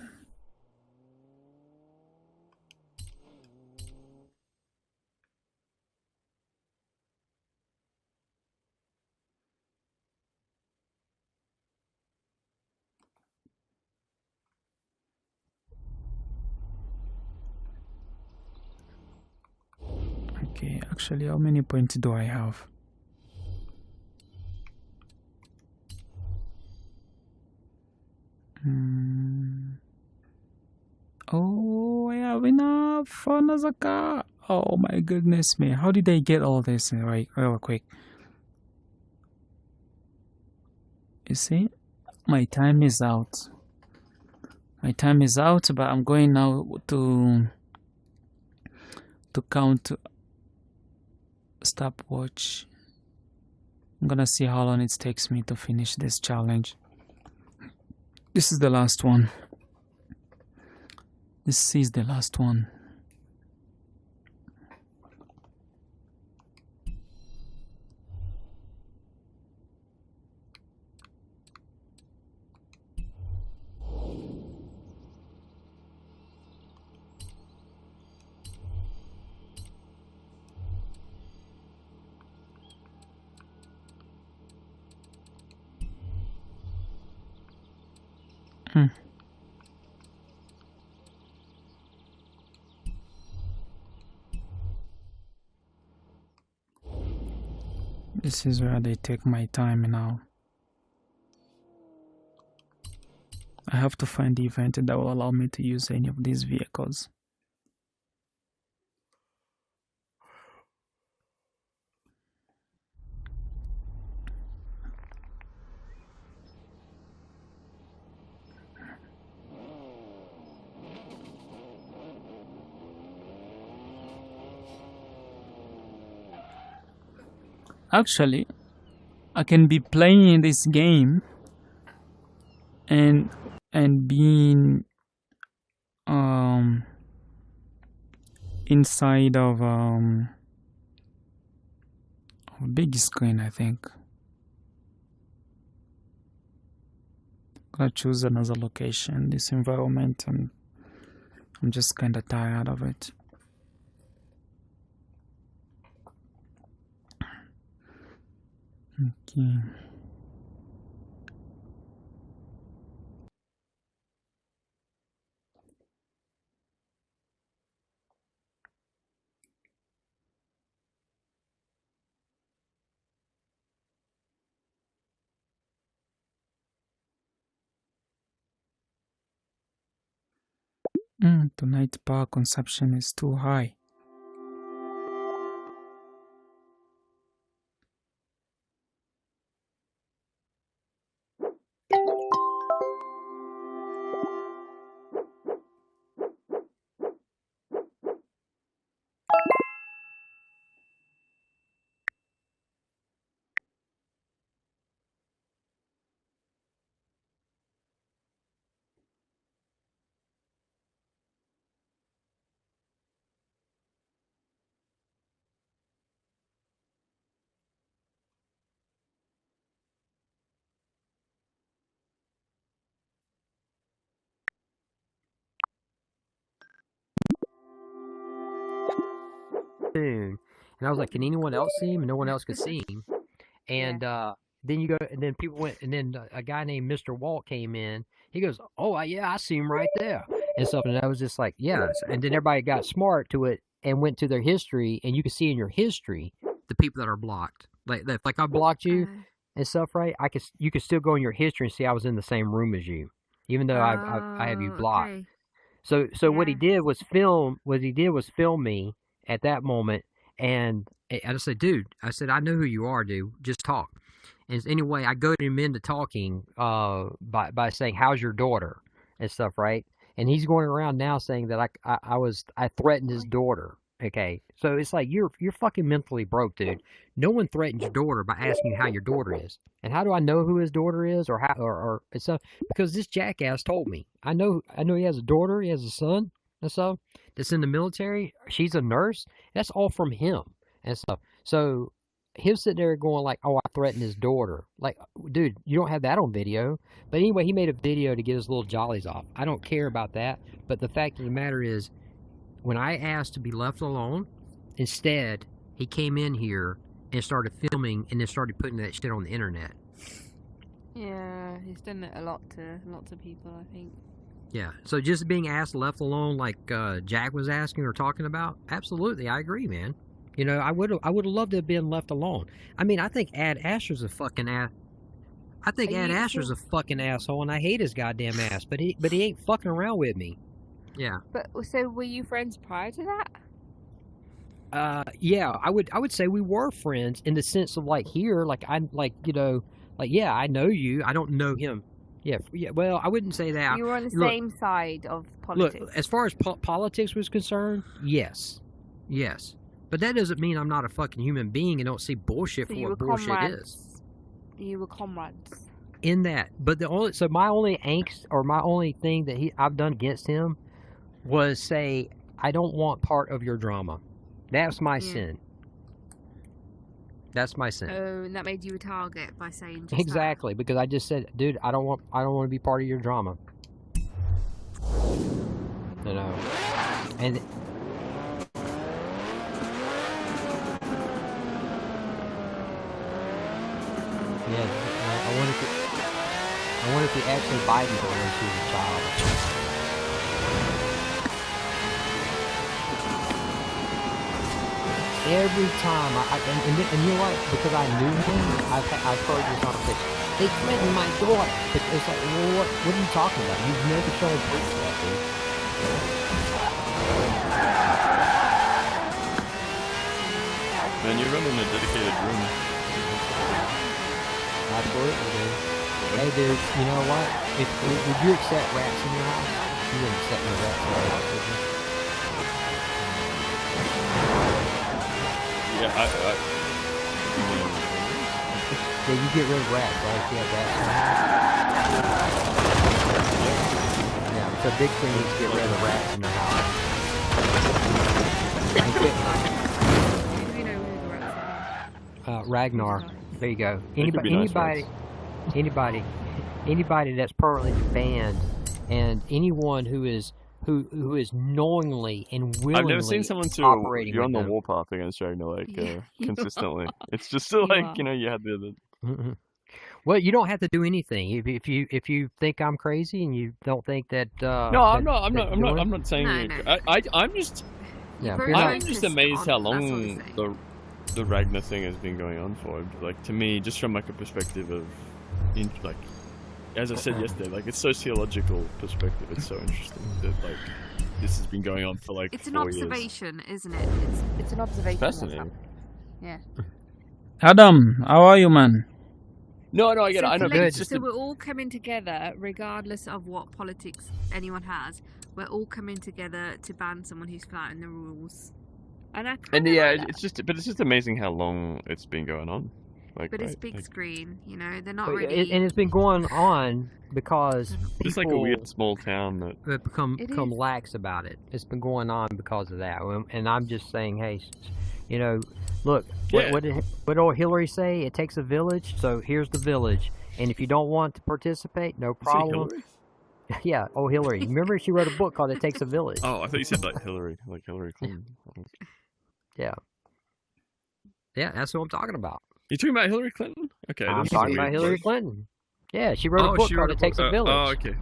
Okay, actually, how many points do I have? Oh, I have enough for another car. Oh my goodness me. How did I get all this right real quick? You see, my time is out. My time is out, but I'm going now to count stopwatch. I'm gonna see how long it takes me to finish this challenge. This is the last one. This is the last one. This is where they take my time now. I have to find the event that will allow me to use any of these vehicles. Actually, I can be playing this game and being inside of a big screen, I think. I'm gonna choose another location, this environment, and I'm just kind of tired of it. Okay. Tonight's power consumption is too high. And I was like, can anyone else see him? And no one else could see him. And then you go, and then people went, and then a guy named Mr. Walt came in. He goes, oh, yeah, I see him right there. And stuff. And I was just like, yeah. And then everybody got smart to it and went to their history. And you can see in your history the people that are blocked. Like I blocked you and stuff, right? You could still go in your history and see I was in the same room as you, even though I have you blocked. Okay. So what he did was film me at that moment, and I just said, dude, I know who you are, dude. Just talk. And anyway, I goaded him into talking by saying, how's your daughter and stuff, right? And he's going around now saying that I threatened his daughter. Okay, so it's like you're fucking mentally broke, dude. No one threatens your daughter by asking you how your daughter is. And how do I know who his daughter is, or how, or so? Because this jackass told me. I know he has a daughter, he has a son, and so that's in the military. She's a nurse. That's all from him and stuff. So him sitting there going like, "Oh, I threatened his daughter." Like, dude, you don't have that on video. But anyway, he made a video to get his little jollies off. I don't care about that. But the fact of the matter is, when I asked to be left alone, instead, he came in here and started filming and then started putting that shit on the internet. Yeah, he's done it a lot to lots of people, I think. Yeah, so just being asked left alone like Jack was asking or talking about, absolutely, I agree, man. You know, I would have loved to have been left alone. I mean, I think Ad Asher's a fucking ass. I think Ad Asher's a fucking asshole, and I hate his goddamn ass. But he ain't fucking around with me. Yeah. But so were you friends prior to that? Yeah, I would say we were friends in the sense of like here, like I like, you know, like yeah, I know you. I don't know him. Yeah. Well, I wouldn't say that. You were on the same side of politics. Look, as far as politics was concerned, yes. But that doesn't mean I'm not a fucking human being and don't see bullshit for what bullshit is. You were comrades. In that, but my only angst or my only thing that I've done against him was say, I don't want part of your drama. That's my sin. That's my sin. Oh, and that made you a target by saying just exactly, because I just said, dude, I don't want to be part of your drama. You know, and yeah, I wonder if he actually Biden her when she was a child. Every time, and you know what? Because I knew him, I've heard this conversation. They threatened my daughter. It's like, well, what are you talking about? You've never shown proof of that, dude. Man, you run in a dedicated room. Absolutely, dude. Hey, dude, you know what? Would you accept rats in your house? You wouldn't accept no rats in your house, would you? Yeah, Yeah, you get rid of rats, right? If you have rats. Yeah, so big screen needs to get rid of the rats in their house. Do we know who the rats are? Ragnar. There you go. They could be nice rats. Anybody that's permanently banned, and anyone who is knowingly and willingly I've never seen someone operating you're on with the them. warpath against Ragnar like You consistently. are. It's just so You like are. you had the Mhm. Well, you don't have to do anything if you think I'm crazy and you don't think that. No, I'm not. I'm that not. you're- I'm not saying. No, you- no. I'm just. Yeah, You're you're not- I'm just focused amazed how on- that's what long we're saying. the Ragnar thing has been going on for. Like to me, just from like a perspective of, like, as I said yesterday, like a sociological perspective, it's so interesting that like this has been going on for like It's an 4 years. observation, isn't it? It's an observation. of what's Fascinating. happening. Yeah. Adam, how are you, man? No, I get it. I know, but it's just So we're all coming together, regardless of what politics anyone has. We're all coming together to ban someone who's flouting the rules. And I and kinda yeah, like that. it's just amazing how long it's been going on. Like, But it's right, big like, screen, you know. They're not But really. and it's been going on because it's like a people weird small town that. have become It is. lax about it. It's been going on because of that. And I'm just saying, hey, look, Yeah. what old Hillary say? It takes a village. So here's the village. And if you don't want to participate, no You said problem. Hillary? Yeah, oh Hillary. Remember she wrote a book called It Takes a Village. Oh, I thought you said like Hillary, like Hillary Clinton. Yeah. Yeah, that's what I'm talking about. You talking about Hillary Clinton? Okay, I'm this is talking about weird. Hillary Clinton. Yeah, she wrote a Oh, book she called wrote It Takes a Village. Oh, okay.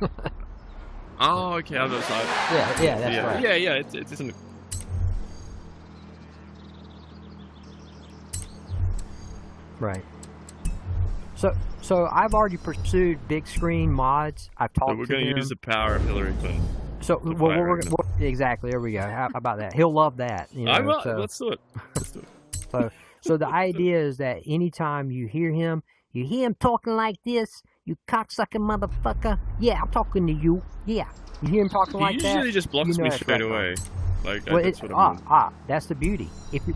Oh, okay. I was like, Yeah, that's yeah, right. yeah. It isn't. Right. So I've already pursued big screen mods. I've So talked we're to going to them. use the power of Hillary Clinton. So the well, fire we're, right now. exactly. There we go. How about that? He'll love that. You know, I will. so, Let's do it. Let's do it. so the idea is that anytime you hear him talking like this, you cocksucking motherfucker. Yeah, I'm talking to you. Yeah, you hear him talking He like that. usually just blocks you know me that's straight right, away. Like Well, that's it, what I mean. that's the beauty. If you,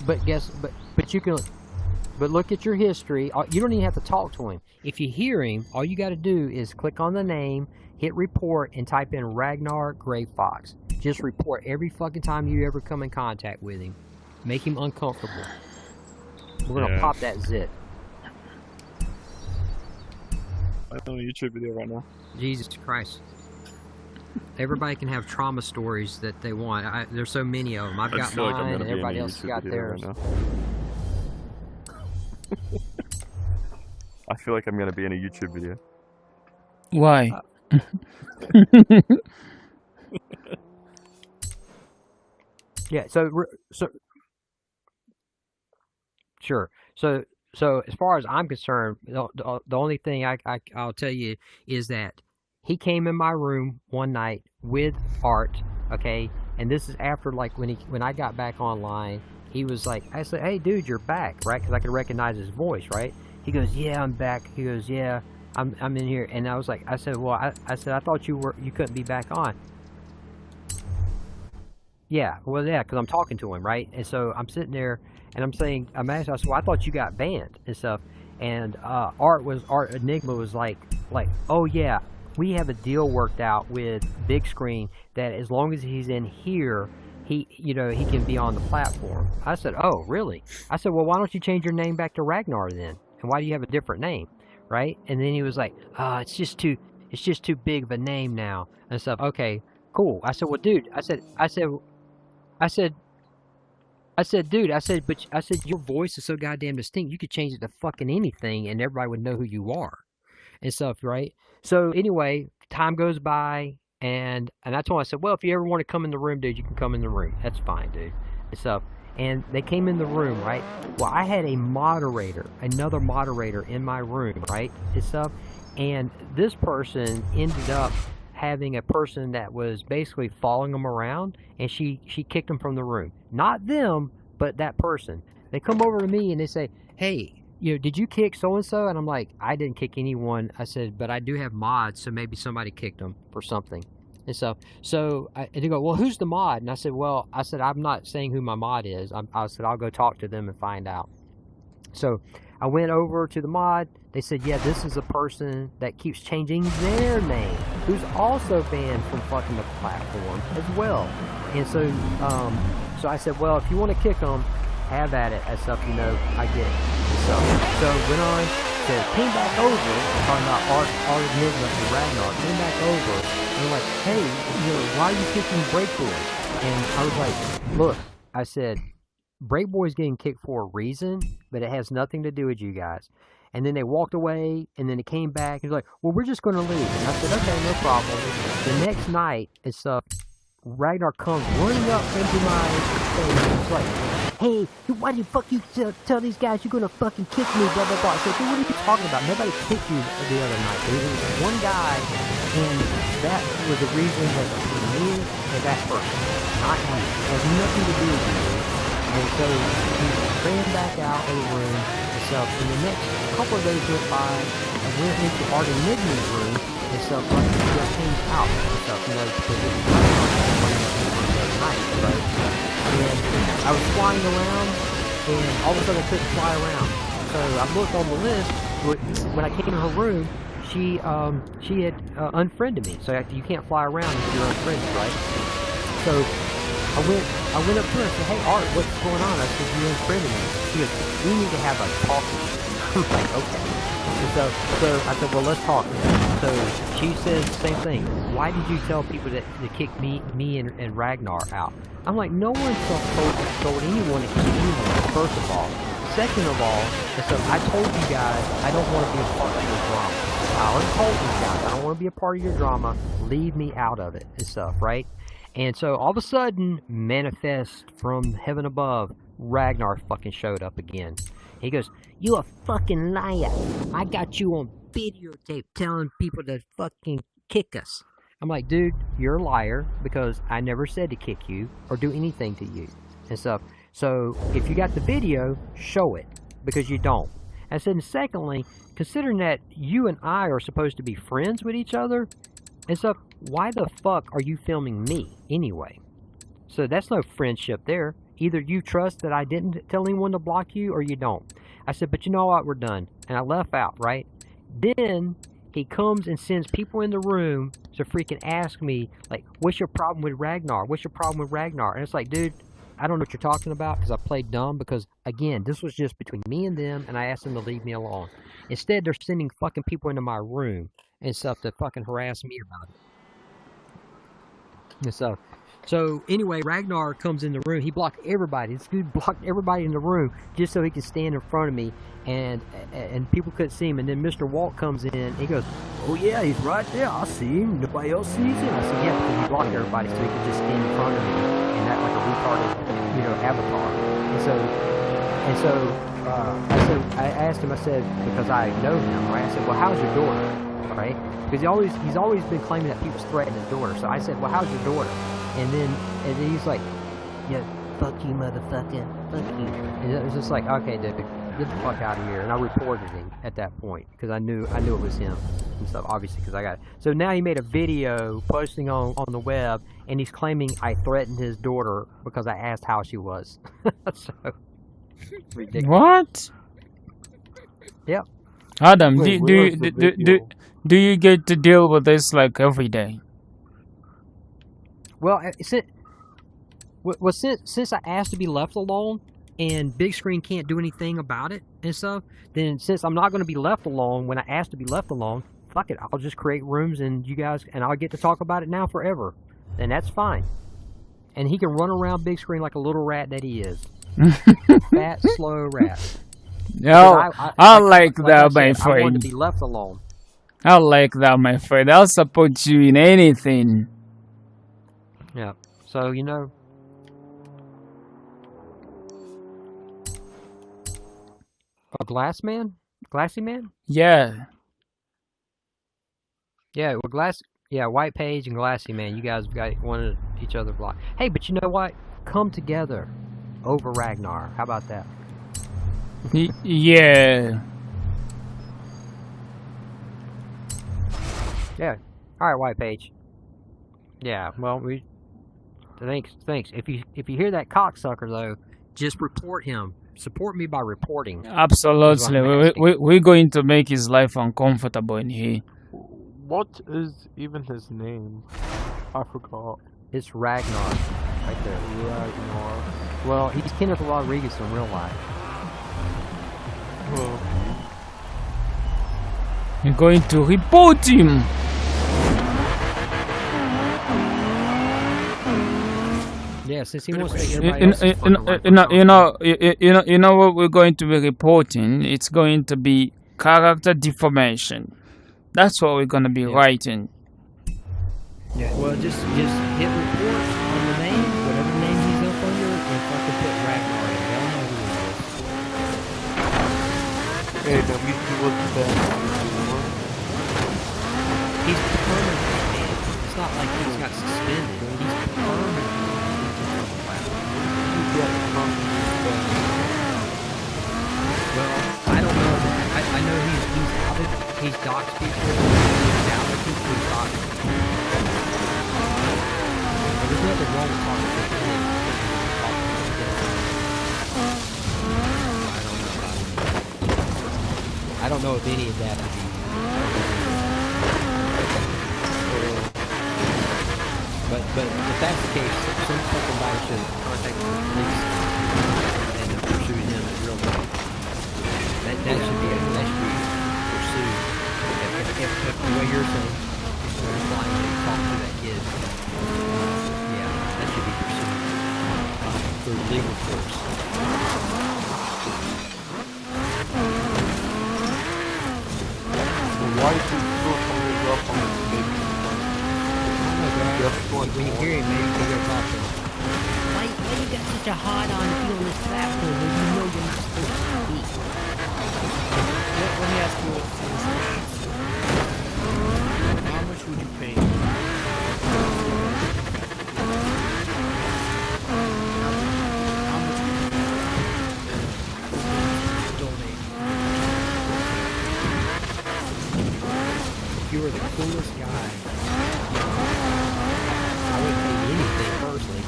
but you can, but look at your history. You don't even have to talk to him. If you hear him, all you got to do is click on the name, hit report, and type in Ragnar Gray Fox. Just report every fucking time you ever come in contact with him. Make him uncomfortable. We're gonna Yeah. pop that zit. I'm on a YouTube video right now. Jesus Christ. Everybody can have trauma stories that they want. There's so many of them. I've I got just feel like I'm mine, gonna and be in a everybody else has YouTube got video theirs. right now. I feel like I'm gonna be in a YouTube video. Why? Yeah. So sure. So as far as I'm concerned, the only thing I'll tell you is that he came in my room one night with Art. Okay, and this is after like when I got back online. He was like, I said, "Hey, dude, you're back, right?" Because I could recognize his voice, right? He goes, "Yeah, I'm back." He goes, "Yeah, I'm in here." And I was like, I said, "Well, I thought you couldn't be back on." Yeah, well, yeah, because I'm talking to him, right? And so I'm sitting there, and I'm asking, I said, "Well, I thought you got banned and stuff." And Art Enigma was like, "Oh yeah, we have a deal worked out with Big Screen that as long as he's in here, he can be on the platform." I said, "Oh, really?" I said, "Well, why don't you change your name back to Ragnar then? And why do you have a different name, right?" And then he was like, it's just too big of a name now and stuff." Okay, cool. I said, "Well, dude," I said, "Dude," but your voice is so goddamn distinct. You could change it to fucking anything, and everybody would know who you are, and stuff, right?" So anyway, time goes by, and I told him, I said, "Well, if you ever want to come in the room, dude, you can come in the room. That's fine, dude," and stuff. And they came in the room, right? Well, I had another moderator in my room, right, and stuff. And this person ended up having a person that was basically following them around, and she kicked them from the room. Not them, but that person. They come over to me and they say, "Hey, did you kick so-and-so?" And I'm like, "I didn't kick anyone." I said, "But I do have mods, so maybe somebody kicked them for something And and they go, well, who's the mod? And I said, I'm not saying who my mod is. I said, I'll go talk to them and find out. So I went over to the mod. They said, yeah, this is a person that keeps changing their name, who's also banned from fucking the platform as well. And so I said, well, if you want to kick them, have at it. As stuff, I get it. So went on, came back over, talking about our Enigma and Ragnar, came back over, and they're like, hey, why are you kicking Breakboy? And I was like, look, I said, Breakboy's getting kicked for a reason, but it has nothing to do with you guys. And then they walked away, and then they came back, and they're like, well, we're just going to leave. And I said, okay, no problem. The next night and stuff, Ragnar comes running up into my face, and it's like, hey, why the fuck you tell these guys you're gonna fucking kick me, blah, blah, blah. I said, dude, what are you talking about? Nobody kicked you the other night. There was one guy, and that was the reason that me and that person, not you. It has nothing to do with you. And so he ran back out of the room and stuff. And the next couple of days went by, and went into our Enigma's room and stuff, like he just came out and stuff, because it was the other night, right? And I was flying around, and all of a sudden I couldn't fly around. So I looked on the list. When I came in her room, she had unfriended me. So you can't fly around if you're unfriended, right? So I went up to her and said, hey, Art, what's going on? I said, you unfriended me. She goes, we need to have a talk. I was like, okay. And so I said, well, let's talk. So she says the same thing. Why did you tell people to kick me and Ragnar out? I'm like, no one told anyone to kick anyone, first of all. Second of all, and so I told you guys I don't want to be a part of your drama. I already told you guys I don't want to be a part of your drama. Leave me out of it and stuff, right? And so all of a sudden, manifest from heaven above, Ragnar fucking showed up again. He goes, you a fucking liar. I got you on videotape telling people to fucking kick us. I'm like, dude, you're a liar because I never said to kick you or do anything to you and stuff. So if you got the video, show it, because you don't. I said, and secondly, considering that you and I are supposed to be friends with each other and stuff, why the fuck are you filming me anyway? So that's no friendship there. Either you trust that I didn't tell anyone to block you or you don't. I said, but you know what? We're done. And I left out, right? Then he comes and sends people in the room to freaking ask me, like, what's your problem with Ragnar? What's your problem with Ragnar? And it's like, dude, I don't know what you're talking about, because I played dumb, because, again, this was just between me and them, and I asked them to leave me alone. Instead, they're sending fucking people into my room and stuff to fucking harass me about it. And stuff. So, anyway, Ragnar comes in the room. He blocked everybody. This dude blocked everybody in the room just so he could stand in front of me, and people couldn't see him. And then Mr. Walt comes in. He goes, oh, yeah, he's right there. I see him. Nobody else sees him. I said, yeah, because he blocked everybody so he could just stand in front of me and act like a retarded, avatar. I asked him, I said, because I know him, right? I said, well, how's your daughter, right? Because he's always been claiming that people's threatening his daughter. So I said, well, how's your daughter? And then he's like, yeah, fuck you, motherfucker, fuck you. And it was just like, okay, dude, get the fuck out of here. And I reported him at that point, because I knew it was him and stuff, obviously, because I got it. So now he made a video posting on the web, and he's claiming I threatened his daughter because I asked how she was. So, ridiculous. What? Yep. Adam, do you get to deal with this like every day? Well, since I asked to be left alone, and Big Screen can't do anything about it and stuff, then since I'm not going to be left alone when I asked to be left alone, fuck it, I'll just create rooms and you guys, and I'll get to talk about it now forever. And that's fine. And he can run around Big Screen like a little rat that he is. Fat, slow rat. No, I like that, my friend. I want to be left alone. I like that, my friend. I'll support you in anything. Yeah. So, a glassy man? Yeah. Yeah, well, White Page and Glassy Man, you guys got one each other blocked. Hey, but you know what? Come together over Ragnar. How about that? Yeah. Yeah. Alright, White Page. Yeah, well, thanks. If you hear that cocksucker though, just report him. Support me by reporting. Absolutely. We're going to make his life uncomfortable in here. What is even his name? I forgot. It's Ragnar, right there. Ragnar. Well, he's Kenneth Rodriguez in real life. Oh. We're going to report him. Yeah, since he wants to make everybody else's fucking life You know what we're going to be reporting? It's going to be character deformation. That's what we're going to be writing. Yeah, well, just hit report on the name, whatever name he's up under, and fucking put Ragnar in. They'll know who he is. Hey, that means he wasn't bad before. He's permanent, man. It's not like he's got suspended. He's permanent. Yeah, bad. Well, I don't know. I know he's outed. He's doxed people. He's outed people. He's doxed people. There's nothing wrong with talking to him. I don't know if any of that would be. But if that's the case, somebody should contact the police and pursue him at real life. That should be pursued. If the way you're saying, flying and talk to that kid, yeah, that should be pursued through legal force. Why is he still coming up on this baby? When you hear him, maybe you can go talk to him. Why you got such a hard on you on this platform when you know you're not supposed to speak? Let me ask you a question. How much would you pay? How much would you donate? If you were the coolest guy, I wouldn't pay anything personally,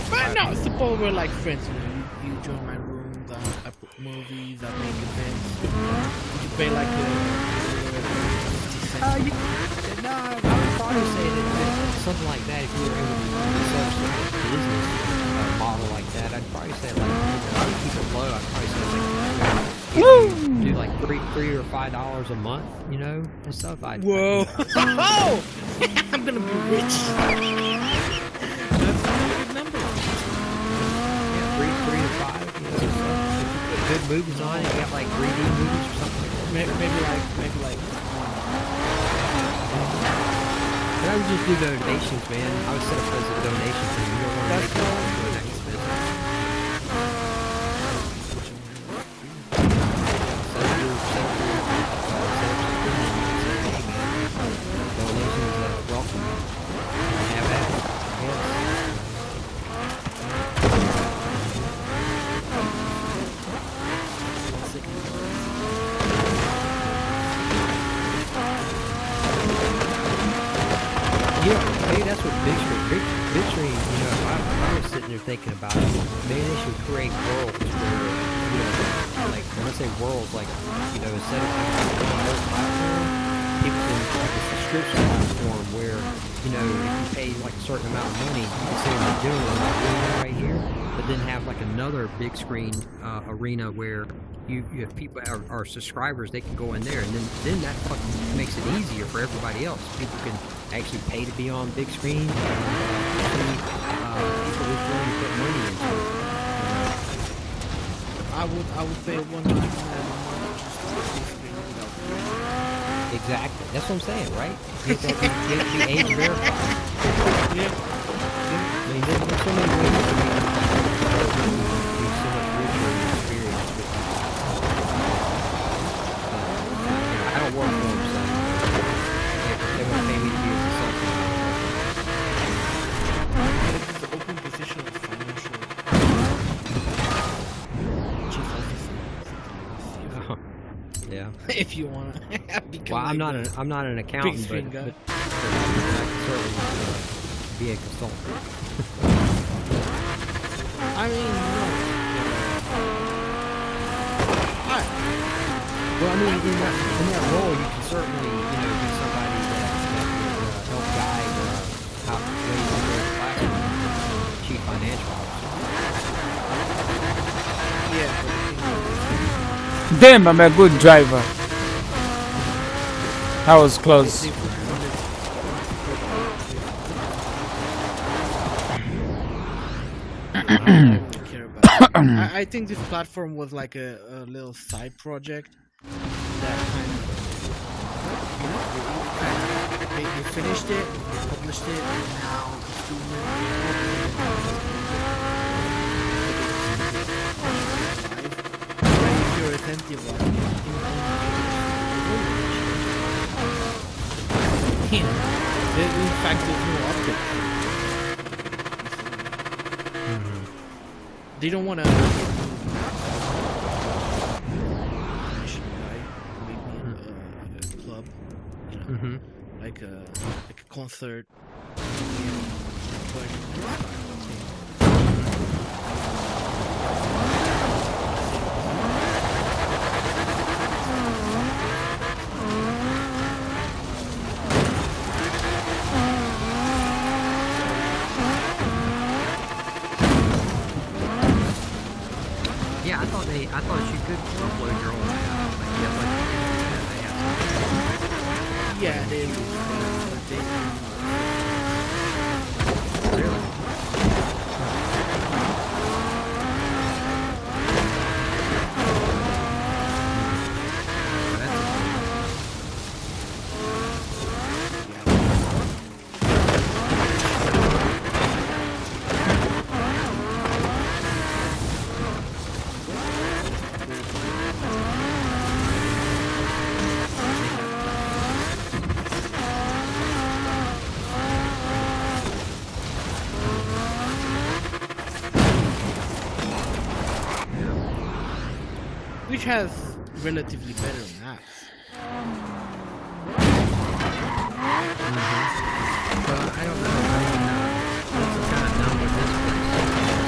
But no, suppose we're like friends. You join my rooms. I put movies. I make events. Would you pay like a 50 cents? no, I would probably say that something like that, if you were able to set up a business model like that, I'd probably say like, I would keep it low. I'd probably say like, do like $3 or $5 a month, you know, and stuff. Whoa! Oh! I'm gonna be rich. That's a good number. Yeah, 3 to 5. You know, so if you put good movies on it, you got like 3D movies or something like that. Maybe like. And I would just do donations, man. I would set up as a donation thing. You don't want to make it doing that expensive. Donations welcome. Have at it. Yeah, maybe that's what Big Screen, you know, I was sitting there thinking about it. Maybe they should create worlds where, you know, like, when I say worlds, like, you know, instead of having a whole platform, people can, like a subscription platform where, you know, if you pay, like, a certain amount of money, you can see what they're doing, like doing it right here, but then have, like, another big screen arena where if people are subscribers, they can go in there, and then that fucking makes it easier for everybody else. People can actually pay to be on big screen. People who's willing to put money into it. I would pay $1 a month just to see screen without. Exactly. That's what I'm saying, right? You have to be age verified. Yeah. I mean, there's so many ways to make it be so much richer in experience with people. I don't work for them, so if they want to pay me to be a consultant. It's the open position of financial chief officer. Yeah. If you wanna become. Well, I'm not an accountant, screen but guy. I can certainly be a consultant. I mean, no. Well, I mean, in that role, you can certainly, be somebody that would help guide how ways to grow the platform. Chief financial officer. Yeah. Damn, I'm a good driver. That was close. I think this platform was like a little side project that they finished it, they published it, and now it's doing if you're attentive, in fact, there's no update. They don't want to club, like a concert. Yeah, I thought you could upload your own. Yeah, they Really? which has relatively better maps. But I don't know. I mean, what's kind of done with this place?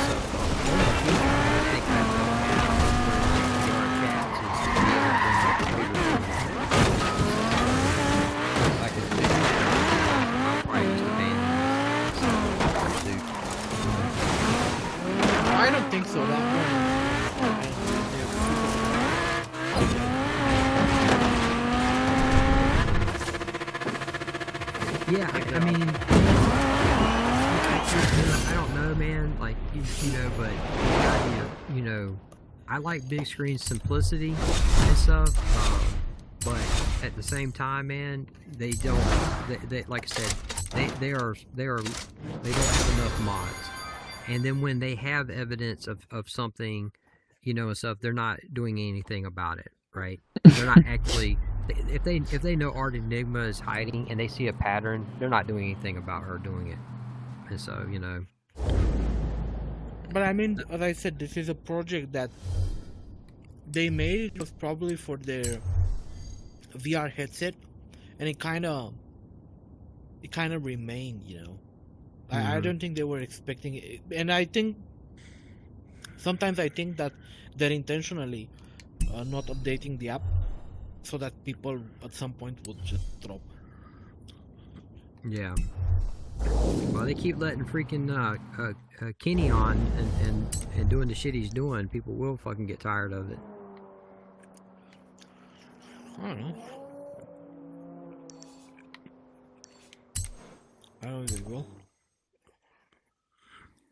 So, one of the people I think I know our cats is like it's big. I'll probably just abandon it. I don't think so. That one. Yeah, I mean, I don't know, man. Like, you know, but I like big screen simplicity and stuff. But at the same time, man, they don't. They like I said, they don't have enough mods. And then when they have evidence of something, and stuff, they're not doing anything about it, right? They're not actually. If they know Art Enigma is hiding and they see a pattern, they're not doing anything about her doing it. And so, But I mean, as I said, this is a project that they made. It was probably for their VR headset, and it kind of remained. I don't think they were expecting it, and I think sometimes I think that they're intentionally not updating the app, so that people at some point will just drop. Yeah. Well, they keep letting freaking Kenny on and doing the shit he's doing. People will fucking get tired of it. I don't know. I don't think they will.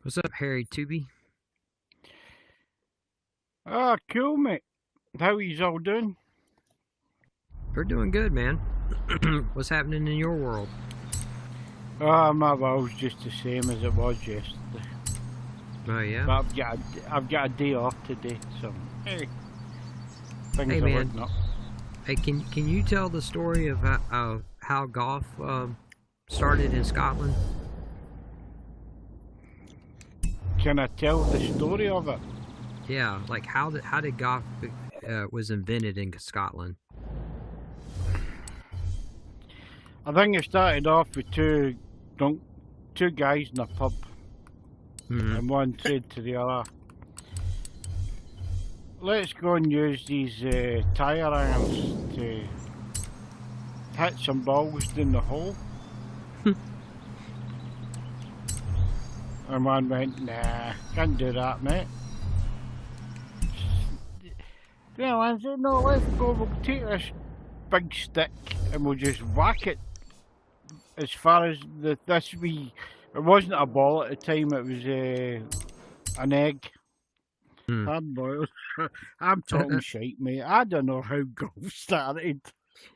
What's up, Harry Tubby? Ah, cool, mate. How are you all doing? We're doing good, man. What's happening in your world? My world's just the same as it was yesterday. Oh yeah. But I've got a day off today, so hey, things Hey, are man. looking up. Hey, can you tell the story of how golf started in Scotland? Can I tell the story of it? Yeah, like how did golf was invented in Scotland? I think it started off with two drunk. Two guys in a pub, and one said to the other, let's go and use these tyre irons to hit some balls down the hole. And one went, nah, can't do that, mate. Yeah, I said, no, let's go, we'll take this big stick and we'll just whack it as far as this wee, it wasn't a ball at the time, it was an egg. Hard boiled. I'm talking shite, mate. I don't know how golf started.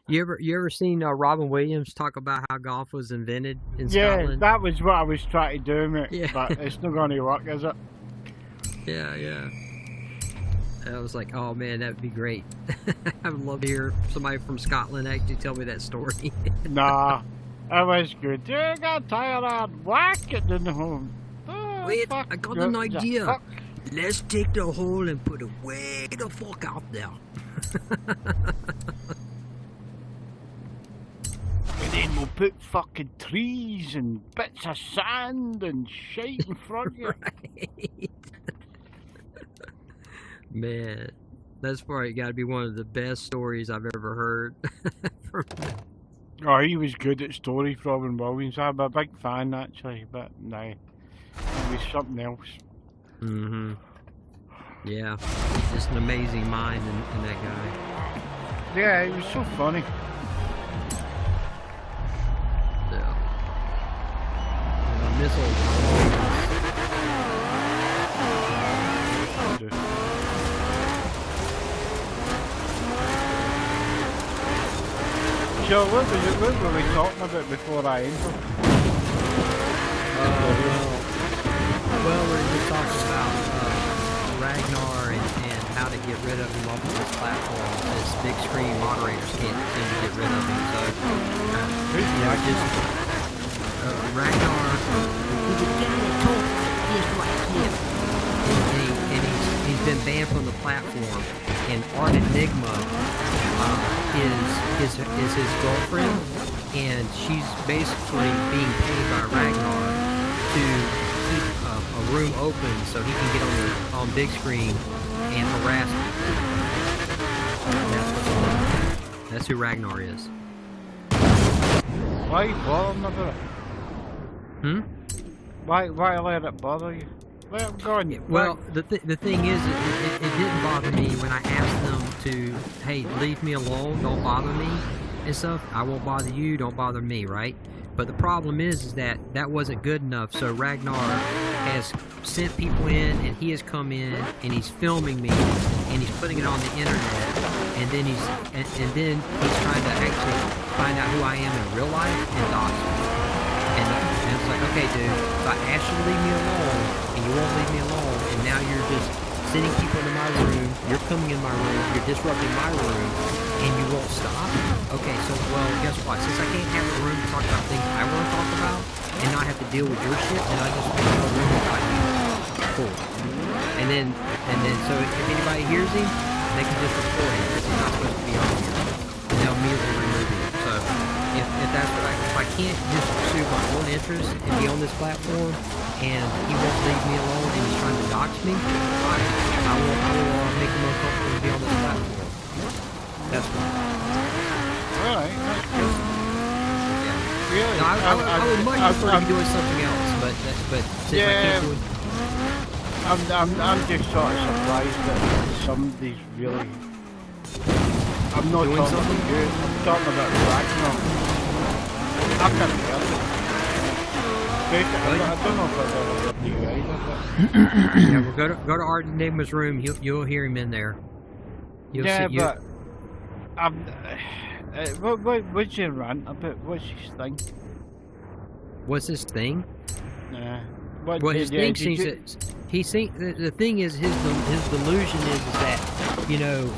You ever seen Robin Williams talk about how golf was invented in Scotland? Yeah, that was what I was trying to do, mate. Yeah. But it's not going to work, is it? Yeah. I was like, oh man, that would be great. I would love to hear somebody from Scotland actually tell me that story. Nah, that was good. Yeah, I got tired of whack it in the home. Oh, Wait, fuck, I got an idea. fuck. Let's take the hole and put it way the fuck out there. And then we'll put fucking trees and bits of sand and shite in front of you. Right. Man, that's probably got to be one of the best stories I've ever heard. Oh, he was good at stories, Robin Williams. I'm a big fan, actually, but no, it was something else. Yeah, just an amazing mind in that guy. Yeah, it was so funny. Yeah. Missile. So what were we talking about before I entered? Well, we're just talking about Ragnar and how to get rid of him off of this platform. This big screen moderators can't seem to get rid of him. So, Ragnar, he's a guy that talks just like him. And he's been banned from the platform. And Art Enigma is his girlfriend, and she's basically being paid by Ragnar to keep a room open so he can get on big screen and harass people. That's who Ragnar is. Why bother him about it? Why let it bother you? Let him go and well, the thing is, it didn't bother me when I asked them to, hey, leave me alone, don't bother me, and stuff. I won't bother you, don't bother me, right? But the problem is that wasn't good enough. So Ragnar has sent people in, and he has come in, and he's filming me, and he's putting it on the internet, and then he's trying to actually find out who I am in real life and dox me. And it's like, okay, dude, so I asked you to leave me alone, and you won't leave me alone, and now you're just sending people into my room, you're coming in my room, you're disrupting my room, and you won't stop? Okay, so, well, guess what? Since I can't have a room to talk about things I want to talk about, and not have to deal with your shit, then I just want to have a room about you. Cool. And then, so if anybody hears him, they can just report him, because he's not supposed to be on here. And they'll immediately remove him. So, if that's what if I can't just pursue my own interests and be on this platform, and he won't leave me alone and he's trying to dox me, fine. I will make him uncomfortable to be on this platform. That's fine. Alright, that's good. Yeah. Really? No, I would much prefer to be doing something else, but since I can't do it. I'm just sort of surprised that somebody's really. I'm not doing talking something? about you. I'm talking about Ragnar. I can't hear it. I don't know if I've ever heard you either. Yeah, well, go to Art Enigma's room. You'll hear him in there. You'll see, but what's your rant about? What's his thing? what's his thing? Well, his thing seems that the thing is his delusion is that, you know,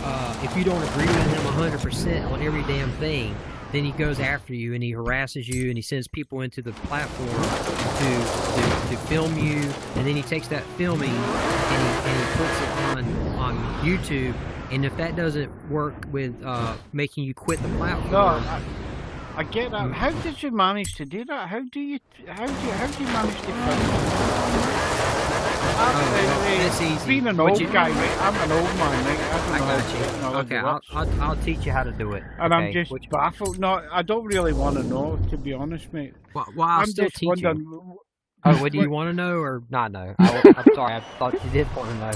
if you don't agree with him 100% on every damn thing, then he goes after you and he harasses you and he sends people into the platform to film you, and then he takes that filming and he puts it on YouTube, and if that doesn't work with making you quit the platform, I get that. How did you manage to do that? How do you manage to film? That's easy. Being an old guy, mate, I'm an old man, mate. I don't know how got you. Okay, I'll teach you how to do it. and okay? I'm just baffled. No, I don't really want to know, to be honest, mate. Well, I'll I'm still just teach wondering. you. Oh, what do you want to know or not know? I'm sorry, I thought you did want to know.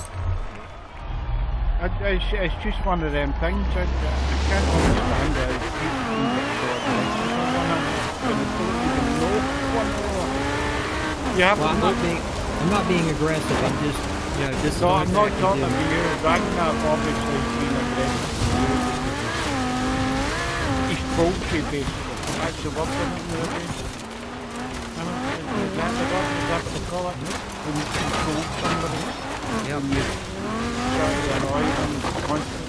It's just one of them things. I can't understand how people can get so aggressive on it. Don't even know one another. You have Well, to I'm not being aggressive. I'm just, this is No, what I'm not I talking can do. to you. Ragnar obviously has been aggressive to you. He's trolled you, basically. That's the word, isn't it, nowadays? Is that the word? Is that what they call it? When you troll somebody? Yep. You try to annoy them constantly.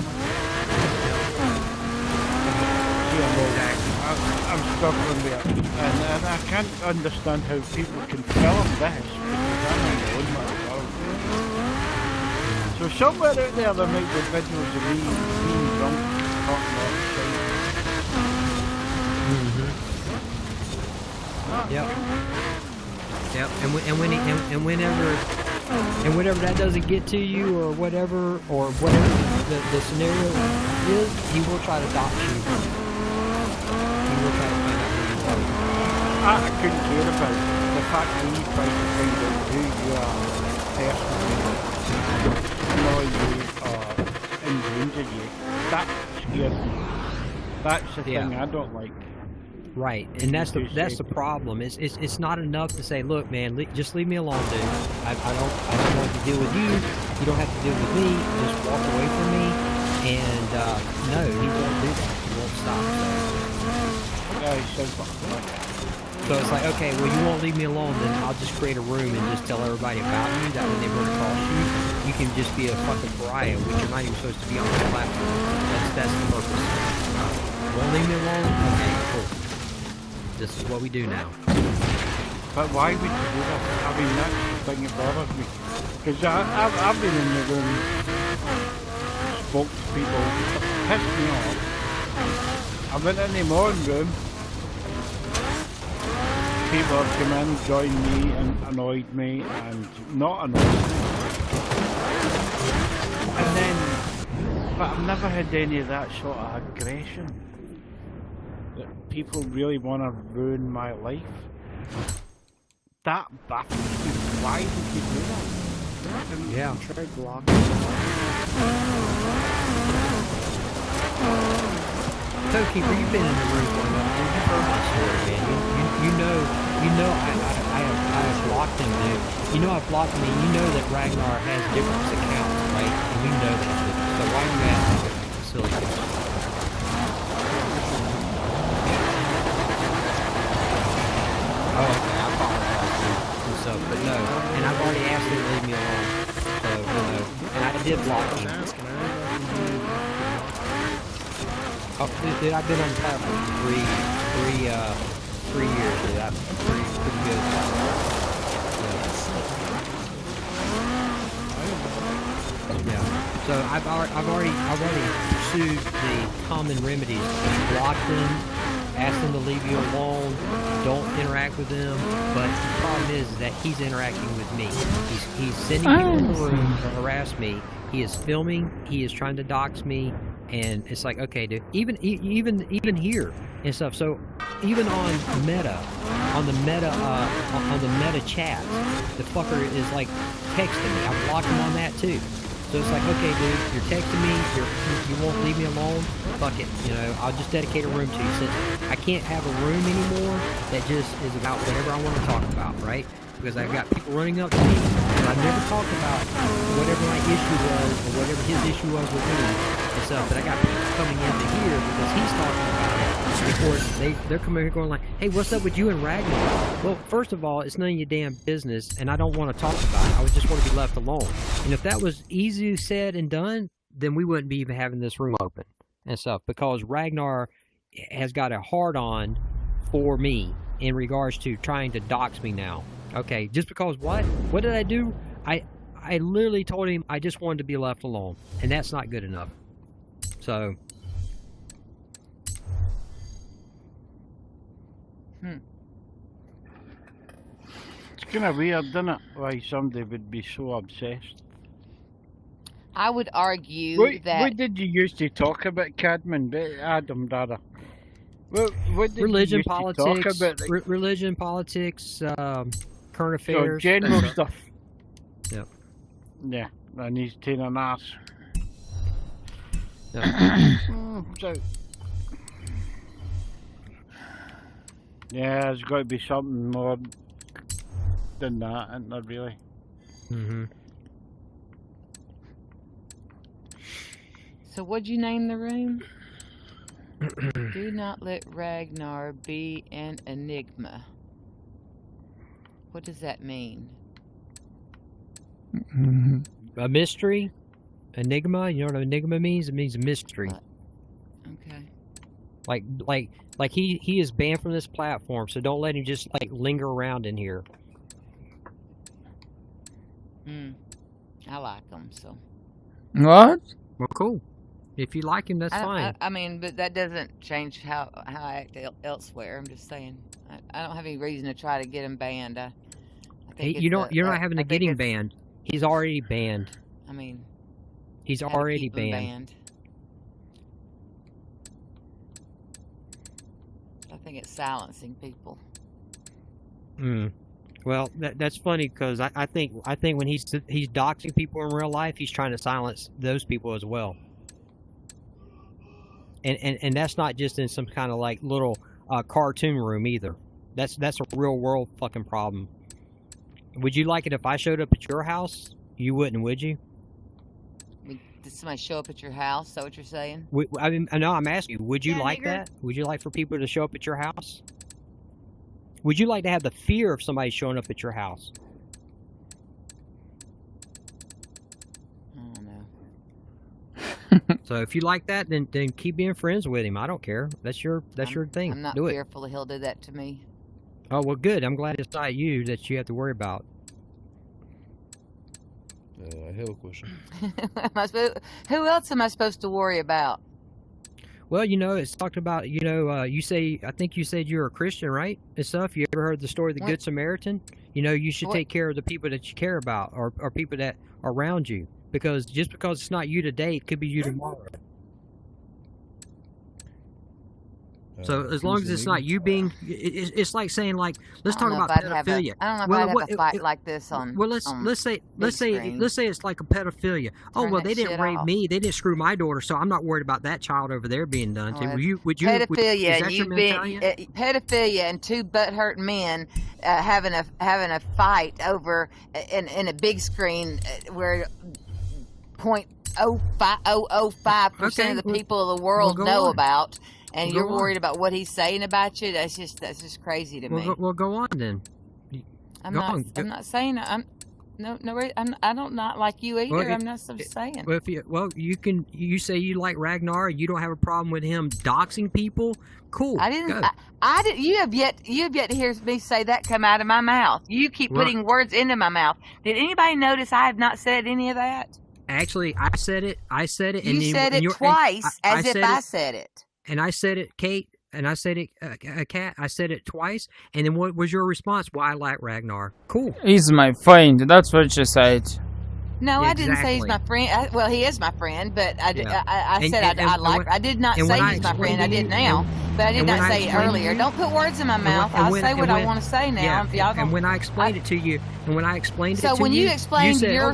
I'm struggling with it. And I can't understand how people can film this because I'm alone myself. So somewhere out there might be videos of me being drunk, talking all the time. Yep. Yep. And whenever that doesn't get to you or whatever the scenario is, he will try to dox you. He will try to find out who you are. I couldn't care about the fact that he tried to find out who you are personally, annoy you or endanger you. That scares me. That's the thing I don't like. Right, and that's the problem. It's not enough to say, look, man, just leave me alone, dude. I don't want to deal with you. You don't have to deal with me. Just walk away from me. And no, he won't do that. He won't stop. Yeah, he says something. So it's like, okay, well, you won't leave me alone, then I'll just create a room and just tell everybody about you. That when they run across you, you can just be a fucking pariah, which you're not even supposed to be on the platform. That's the purpose. Won't leave me alone? Okay, cool. This is what we do now. But why would you do that? I mean, that's the thing that bothers me. Because I've been in the room, spoke to people, pissed me off. I went in the morning room, people have come in, joined me and annoyed me and not annoyed me. And then, but I've never had any of that sort of aggression. That people really want to ruin my life. That baffles me. Why did you do that? Yeah. Try block. Toekeeper, you've been in the room for enough. You've heard my story, man. You know I have blocked him, dude. You know I've blocked him. You know that Ragnar has different accounts, right? And we know that. So why are you asking a silly question? Oh, okay, I apologize, dude. And so, but no, and I've already asked him to leave me alone. So, and I did block him. Oh, dude, I've been on the platform for three years, dude. I'm pretty good. Yeah. So I've already pursued the common remedies. Blocked them, asked them to leave you alone, don't interact with them. But the problem is that he's interacting with me. He's sending people in the room to harass me. He is filming. He is trying to dox me. And it's like, okay, dude, even here and stuff. So even on the meta chat, the fucker is like texting me. I blocked him on that too. So it's like, okay, dude, you're texting me, you won't leave me alone. Fuck it, I'll just dedicate a room to you. Since I can't have a room anymore that just is about whatever I want to talk about, right? Because I've got people running up to me, and I've never talked about whatever my issue was or whatever his issue was with me and stuff. But I got people coming into here because he's talking about it. Of course, they're coming here going like, hey, what's up with you and Ragnar? Well, first of all, it's none of your damn business, and I don't want to talk about it. I would just want to be left alone. And if that was easy said and done, then we wouldn't be even having this room open and stuff. Because Ragnar has got a hard-on for me in regards to trying to dox me now. Okay, just because what? What did I do? I literally told him I just wanted to be left alone, and that's not good enough. So, It's kind of weird, isn't it? Why somebody would be so obsessed. I would argue that What did you used to talk about, Cadman? Adam, Dada. What did Religion, you used politics, to talk about? Like, religion, politics, current so affairs. general stuff. Yep. Yeah, and he's taking an arse. Yeah. So, yeah, there's got to be something more than that, isn't there, really? Mm-hmm. So what'd you name the room? Do not let Ragnar be an enigma. What does that mean? A mystery, enigma. You know what an enigma means? It means a mystery. Okay. Like he is banned from this platform, so don't let him just like linger around in here. I like them, so. What? Well, cool. If you like him, that's fine. I mean, but that doesn't change how I act elsewhere. I'm just saying. I don't have any reason to try to get him banned. I think You're not having to get him banned. He's already banned. I mean, he's how to already keep him banned. I think it's silencing people. Well, that's funny because I think when he's doxing people in real life, he's trying to silence those people as well. And that's not just in some kind of like little cartoon room either. That's a real world fucking problem. Would you like it if I showed up at your house? You wouldn't, would you? Did somebody show up at your house? Is that what you're saying? I mean, I know I'm asking you. Would you like nigger. that? Would you like for people to show up at your house? Would you like to have the fear of somebody showing up at your house? I don't know. So if you like that, then keep being friends with him. I don't care. That's your thing. I'm not Do it. fearful he'll do that to me. Oh well, good. I'm glad it's not you that you have to worry about. I have a question. Who else am I supposed to worry about? Well, it's talked about. I think you said you're a Christian, right? And stuff. You ever heard the story of the Good Samaritan? You should take care of the people that you care about, or people that are around you. Because just because it's not you today, it could be you tomorrow. So as long as it's not you being, it's like saying let's talk about pedophilia. I don't know if I'd have a fight like this on. Well, let's say it's like a pedophilia. Oh well, they didn't rape me, they didn't screw my daughter, so I'm not worried about that child over there being done to. Pedophilia, pedophilia, and two butthurt men having a fight over in a big screen where 0.005% of the people of the world know about. And you're worried about what he's saying about you? That's just crazy to me. Well, go on then. I'm not saying I don't not like you either. I'm not saying. Well, you say you like Ragnar. You don't have a problem with him doxing people. Cool. I didn't. You have yet to hear me say that come out of my mouth. You keep putting words into my mouth. Did anybody notice I have not said any of that? Actually, I said it. You said it twice, as if I said it. And I said it, Kate, and I said it, Kat. I said it twice. And then what was your response? Well, I like Ragnar. Cool. He's my friend. That's what you said. No, I didn't say he's my friend. Well, he is my friend, but I did not say he's my friend. I did now, but I did not say it earlier. Don't put words in my mouth. I'll say what I want to say now. And when I explained it to you, so when you explained your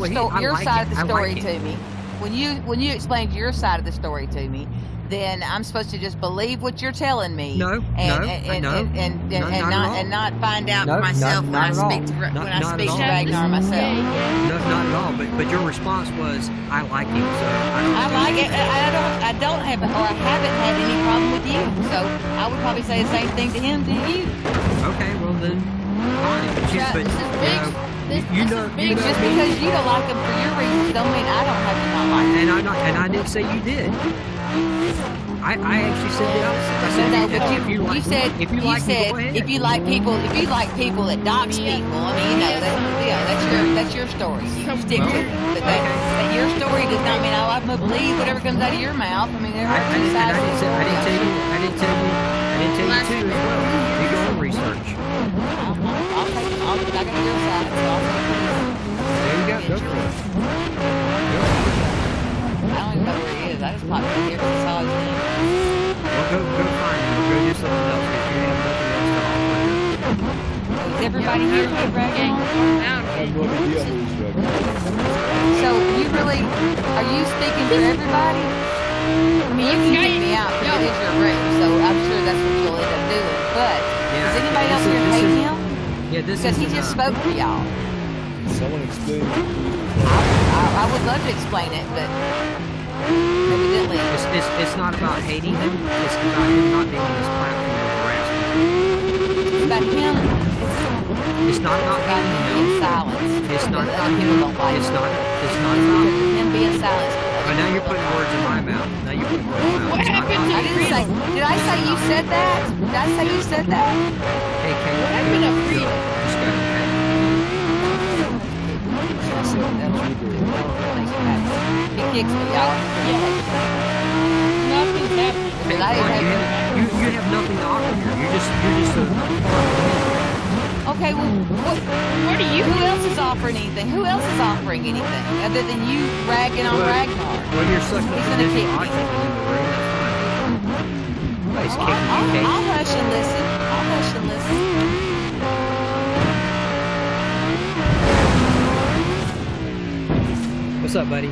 side of the story to me, when you explained your side of the story to me, then I'm supposed to just believe what you're telling me. No, and not find out for myself when I speak to Ragnar myself. No, not at all. But your response was, I like him. So I like it. I don't have, or I haven't had any problem with you. So I would probably say the same thing to him to you. Okay, well then, fine. Just because you don't like him for your reasons, don't mean I don't have to not like him. And I didn't say you did. I actually said the opposite. I said if you like people that dox people, I mean, that's your story. You stick to it. But your story does not mean I'm going to believe whatever comes out of your mouth. I mean, I didn't tell you too as well. You go and research. I got your side, so I'll There you go. Go for it. I don't even know where he is. I just popped in here because I saw his name. Well, go find him. Go do something else because you have nothing else to offer. Is everybody here to get Ragnar? I have no idea who's Ragnar. So you really, are you speaking for everybody? I mean, you can kick me out because it is your room, so I'm sure that's what you'll end up doing. But does anybody else here hate him? Yeah, this because he just spoke for y'all. Someone explain. I would love to explain it, but evidently it's not about hating him. It's about him not being on this platform of harassment. It's about him. It's not about hating him. Being silenced. It's not about him. It's not about him being silenced. But now you're putting words in my mouth. Now you're putting words in my mouth. What happened to freedom? Did I say you said that? Did I say you said that? Hey, Kate. What happened to freedom? Just go. He kicks me, y'all. Nothing's happening. You have nothing to offer here. You're just a Okay, well, what are you? Who else is offering anything? Who else is offering anything other than you ragging on Ragnar? Well, you're sucking He's gonna kick me. I'll hush and listen. I'll hush and listen. What's up, buddy?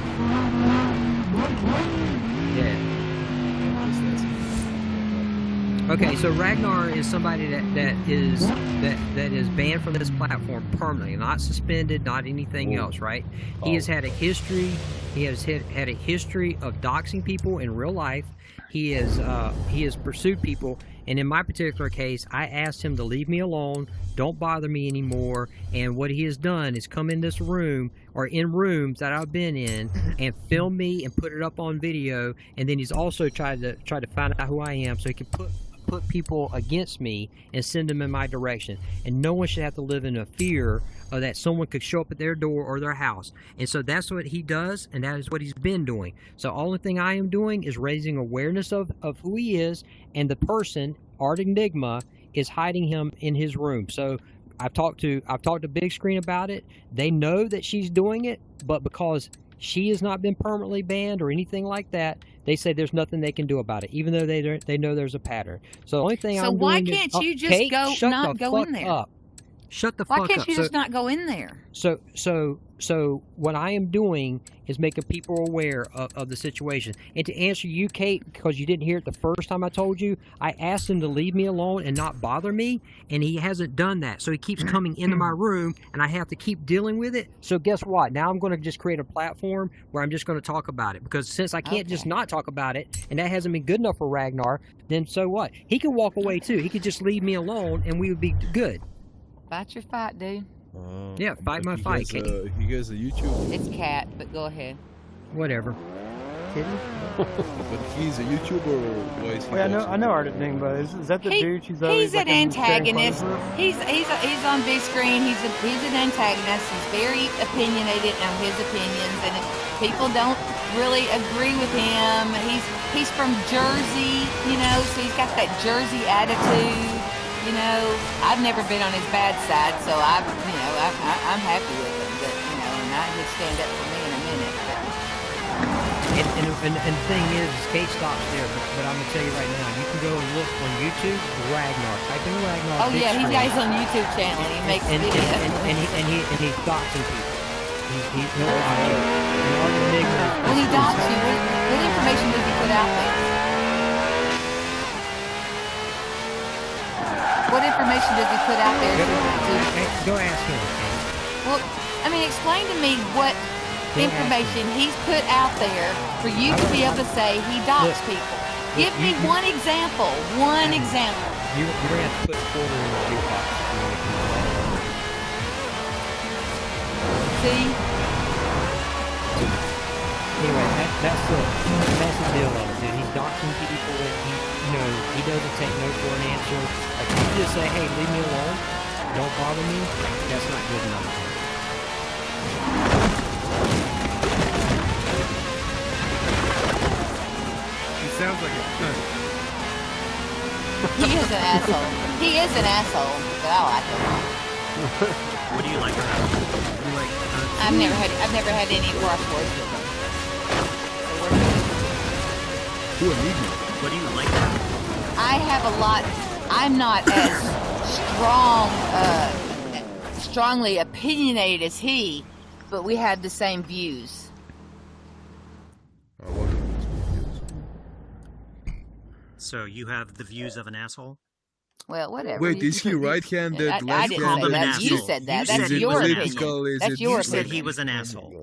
Yeah. Okay, so Ragnar is somebody that is banned from this platform permanently, not suspended, not anything else, right? He has had a history. He has had a history of doxing people in real life. He has pursued people, and in my particular case, I asked him to leave me alone, don't bother me anymore. And what he has done is come in this room or in rooms that I've been in and film me and put it up on video. And then he's also tried to find out who I am so he can put people against me and send them in my direction. And no one should have to live in a fear of that someone could show up at their door or their house. And so that's what he does, and that is what he's been doing. So the only thing I am doing is raising awareness of who he is, and the person, Art Enigma, is hiding him in his room. So I've talked to Big Screen about it. They know that she's doing it, but because she has not been permanently banned or anything like that, they say there's nothing they can do about it, even though they know there's a pattern. So the only thing I'm doing is... So why can't you just Kate, not go in there? Up. Shut the fuck up. Why can't you just not go in there? So what I am doing is making people aware of the situation. And to answer you, Kate, because you didn't hear it the first time I told you, I asked him to leave me alone and not bother me, and he hasn't done that. So he keeps coming into my room, and I have to keep dealing with it. So guess what? Now I'm going to just create a platform where I'm just going to talk about it. Because since I can't just not talk about it, and that hasn't been good enough for Ragnar, then so what? He can walk away too. He could just leave me alone, and we would be good. Fight your fight, dude. Yeah, fight my fight, Kate. You guys are YouTube. It's Cat, but go ahead. Whatever. Kidding? But he's a YouTuber, or why is he? Wait, I know Art Enigma. Is that the dude? He's an antagonist. He's on big screen. He's an antagonist. He's very opinionated on his opinions, and people don't really agree with him. He's from Jersey, so he's got that Jersey attitude. I've never been on his bad side, so I'm happy with him. But and he'd stand up for me in a minute. And the thing is Kate stops there, but I'm gonna tell you right now, you can go and look on YouTube, Ragnar. Type in Ragnar. Oh yeah, he's got his own YouTube channel. He makes videos. And he's doxing people. He's no lie. When he dox you, what information does he put out there? What information does he put out there? Go ask him. Well, explain to me what information he's put out there for you to be able to say he doxed people. Give me one example. One example. You're going to have to put a quarter in the jukebox. See? Anyway, that's the deal of it, dude. He's doxing people, and he doesn't take no for an answer. Like, if you just say, hey, leave me alone, don't bother me, that's not good enough. asshole. He is an asshole, but I like him. What do you like about him? Do you like, I've never had any crosswords with him. So what do you like about him? I have a lot. I'm not as strongly opinionated as he, but we have the same views. So you have the views of an asshole? Well, whatever. Wait, is he right-handed, I didn't say that. You said that. That's your opinion. That's your opinion. Said he was an asshole.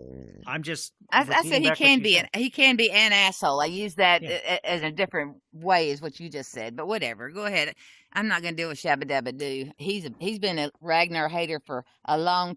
I'm just. I said he can be an asshole. I used that as a different way, is what you just said. But whatever. Go ahead. I'm not going to deal with Shabba Dabba Doo. He's been a Ragnar hater for a long